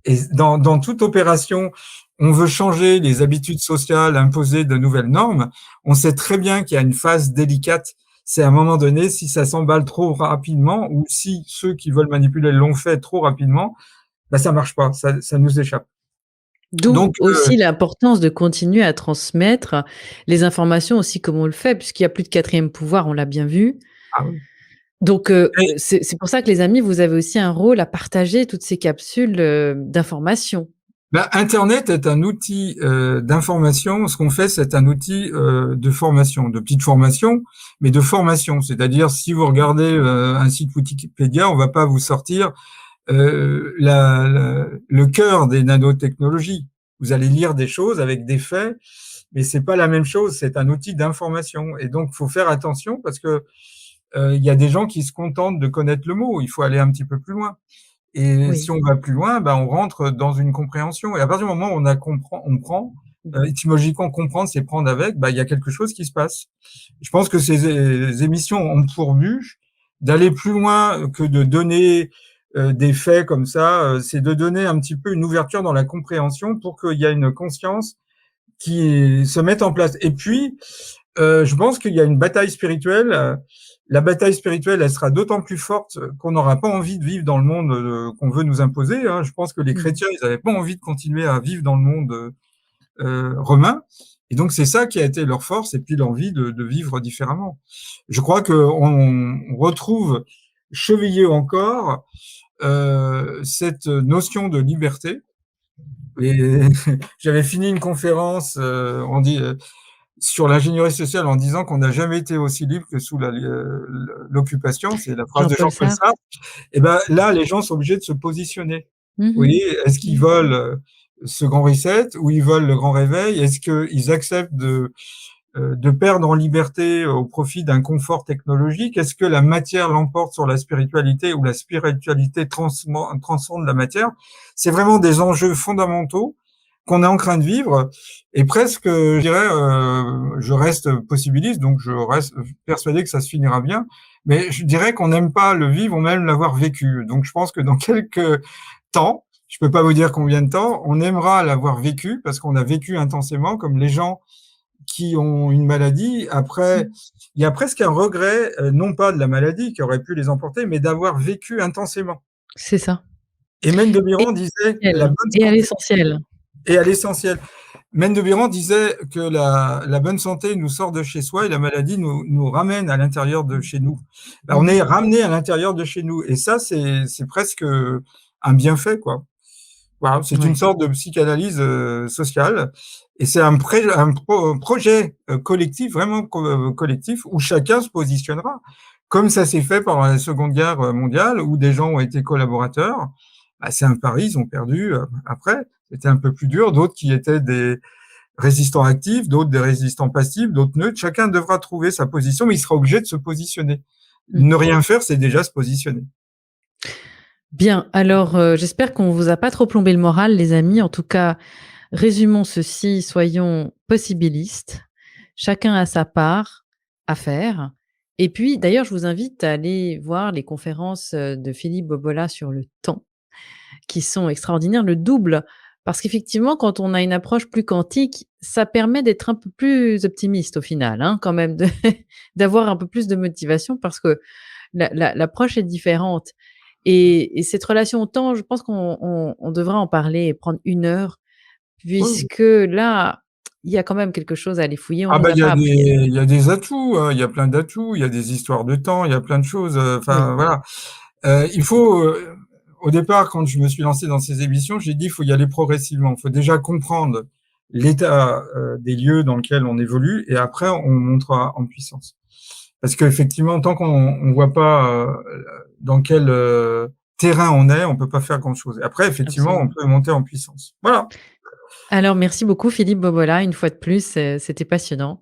Et dans toute opération, on veut changer les habitudes sociales, imposer de nouvelles normes. On sait très bien qu'il y a une phase délicate. C'est à un moment donné, si ça s'emballe trop rapidement ou si ceux qui veulent manipuler l'ont fait trop rapidement, bah, ça marche pas, ça nous échappe. D'où Donc, aussi l'importance de continuer à transmettre les informations aussi comme on le fait, puisqu'il y a plus de quatrième pouvoir, on l'a bien vu. ah oui. Donc Et c'est pour ça que les amis, vous avez aussi un rôle à partager toutes ces capsules, d'information. bah, Internet est un outil d'information. Ce qu'on fait, c'est un outil de formation, de petite formation, mais de formation. C'est-à-dire, si vous regardez un site Wikipédia, on va pas vous sortir le cœur des nanotechnologies. Vous allez lire des choses avec des faits, mais c'est pas la même chose. C'est un outil d'information, et donc faut faire attention parce que il y a des gens qui se contentent de connaître le mot. Il faut aller un petit peu plus loin. Et si Oui. on va plus loin, ben, on rentre dans une compréhension. Et à partir du moment où on prend, Mmh mh. étymologiquement, comprendre, c'est prendre avec, ben, il y a quelque chose qui se passe. Je pense que ces émissions ont pour but d'aller plus loin que de donner des faits comme ça. C'est de donner un petit peu une ouverture dans la compréhension pour qu'il y ait une conscience qui se mette en place. Et puis, je pense qu'il y a une bataille spirituelle. La bataille spirituelle, elle sera d'autant plus forte qu'on n'aura pas envie de vivre dans le monde qu'on veut nous imposer, hein. Je pense que les Mmh. chrétiens, ils n'avaient pas envie de continuer à vivre dans le monde romain. Et donc, c'est ça qui a été leur force et puis l'envie de vivre différemment. Je crois qu'on retrouve chevillé encore cette notion de liberté. Et j'avais fini une conférence, sur l'ingénierie sociale en disant qu'on n'a jamais été aussi libre que sous l'occupation, c'est la phrase de Jean-Paul Jean-Paul Sartre. Sartre. Et ben là, les gens sont obligés de se positionner. Mmh Vous mh. voyez, est-ce qu'ils Mmh. veulent ce grand reset ou ils veulent le grand réveil? Est-ce qu'ils acceptent de perdre en liberté au profit d'un confort technologique? Est-ce que la matière l'emporte sur la spiritualité ou la spiritualité transcende la matière? C'est vraiment des enjeux fondamentaux qu'on est en train de vivre et presque, je dirais, je reste possibiliste, donc je reste persuadé que ça se finira bien, mais je dirais qu'on n'aime pas le vivre, on aime l'avoir vécu. Donc je pense que dans quelques temps, je peux pas vous dire combien de temps, on aimera l'avoir vécu parce qu'on a vécu intensément, comme les gens qui ont une maladie. Après, il y a presque un regret, non pas de la maladie qui aurait pu les emporter, mais d'avoir vécu intensément. C'est ça. Et Maine de Et Biran disait la essentiel bonne et à santé l'essentiel. est à l'essentiel. Maine de Biran disait que la bonne santé nous sort de chez soi et la maladie nous ramène à l'intérieur de chez nous. Ben, on Mmh. est ramené à l'intérieur de chez nous. Et ça, c'est presque un bienfait, quoi. Voilà, c'est une Ouais. sorte de psychanalyse sociale et c'est projet collectif, vraiment collectif, où chacun se positionnera. Comme ça s'est fait pendant la Seconde Guerre mondiale, où des gens ont été collaborateurs. Bah, c'est un pari, ils ont perdu après. C'était un peu plus dur. D'autres qui étaient des résistants actifs, d'autres des résistants passifs, d'autres neutres. Chacun devra trouver sa position, mais il sera obligé de se positionner. Mmh. Ne rien faire, c'est déjà se positionner. Bien, alors, j'espère qu'on vous a pas trop plombé le moral, les amis. En tout cas, résumons ceci, soyons possibilistes. Chacun a sa part à faire et puis d'ailleurs, je vous invite à aller voir les conférences, de Philippe Bobola sur le temps, qui sont extraordinaires, le double. Parce qu'effectivement, quand on a une approche plus quantique, ça permet d'être un peu plus optimiste au final, hein, quand même, de d'avoir un peu plus de motivation parce que l'approche est différente et cette relation au temps, je pense qu'on devrait en parler et prendre 1 heure Oui. puisque là, il y a quand même quelque chose à aller fouiller, on Ah nous bah, a pas appris ça. il y a des atouts, il y a plein d'atouts, il y a des histoires de temps, il y a plein de choses, Oui, enfin voilà. Il faut, au départ, quand je me suis lancé dans ces émissions, j'ai dit: «Il faut y aller progressivement». Il faut déjà comprendre l'état, des lieux dans lequel on évolue et après on montera en puissance. Parce qu'effectivement, tant qu'on voit pas, dans quel, terrain on peut pas faire grand chose. Et après effectivement, on absolument. peut monter en puissance. Voilà. Alors merci beaucoup Philippe Bobola, une fois de plus, c'était passionnant.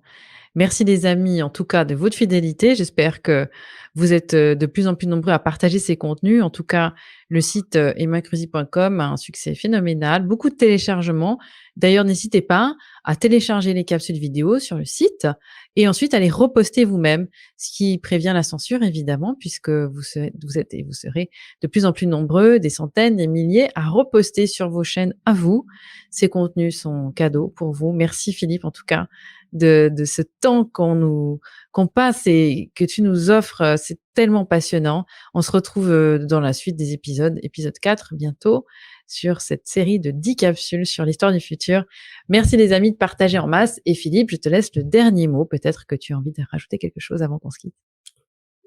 Merci les amis, en tout cas, de votre fidélité. J'espère que vous êtes, de plus en plus nombreux à partager ces contenus. En tout cas, le site, emacruzy.com a un succès phénoménal, beaucoup de téléchargements. D'ailleurs, n'hésitez pas à télécharger les capsules vidéo sur le site et ensuite à les reposter vous-même, ce qui prévient la censure évidemment puisque vous êtes et vous serez de plus en plus nombreux, des centaines, des milliers à reposter sur vos chaînes à vous. Ces contenus sont cadeaux pour vous. Merci Philippe en tout cas de ce temps qu'on passe et que tu nous offres, c'est tellement passionnant. On se retrouve, dans la suite des épisodes, épisode 4 bientôt, sur cette série de 10 capsules sur l'histoire du futur. Merci les amis de partager en masse et Philippe, je te laisse le dernier mot. Peut-être que tu as envie de rajouter quelque chose avant qu'on se quitte?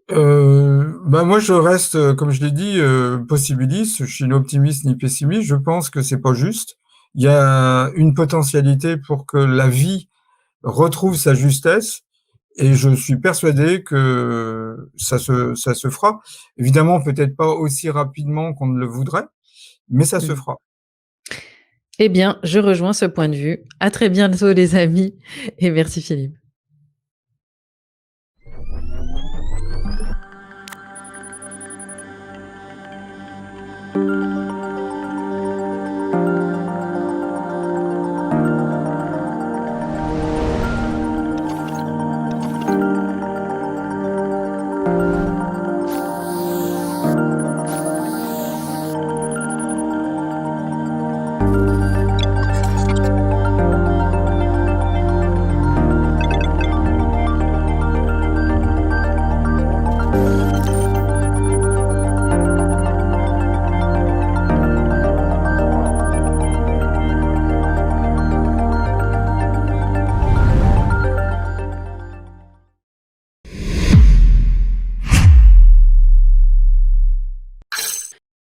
Bah, moi je reste, comme je l'ai dit, possibiliste. Je suis ni optimiste ni pessimiste. Je pense que c'est pas juste. Il y a une potentialité pour que la vie retrouve sa justesse et je suis persuadé que ça se fera. Évidemment, peut-être pas aussi rapidement qu'on ne le voudrait, mais ça se Mmh. fera. Eh bien, je rejoins ce point de vue. À très bientôt les amis et merci Philippe.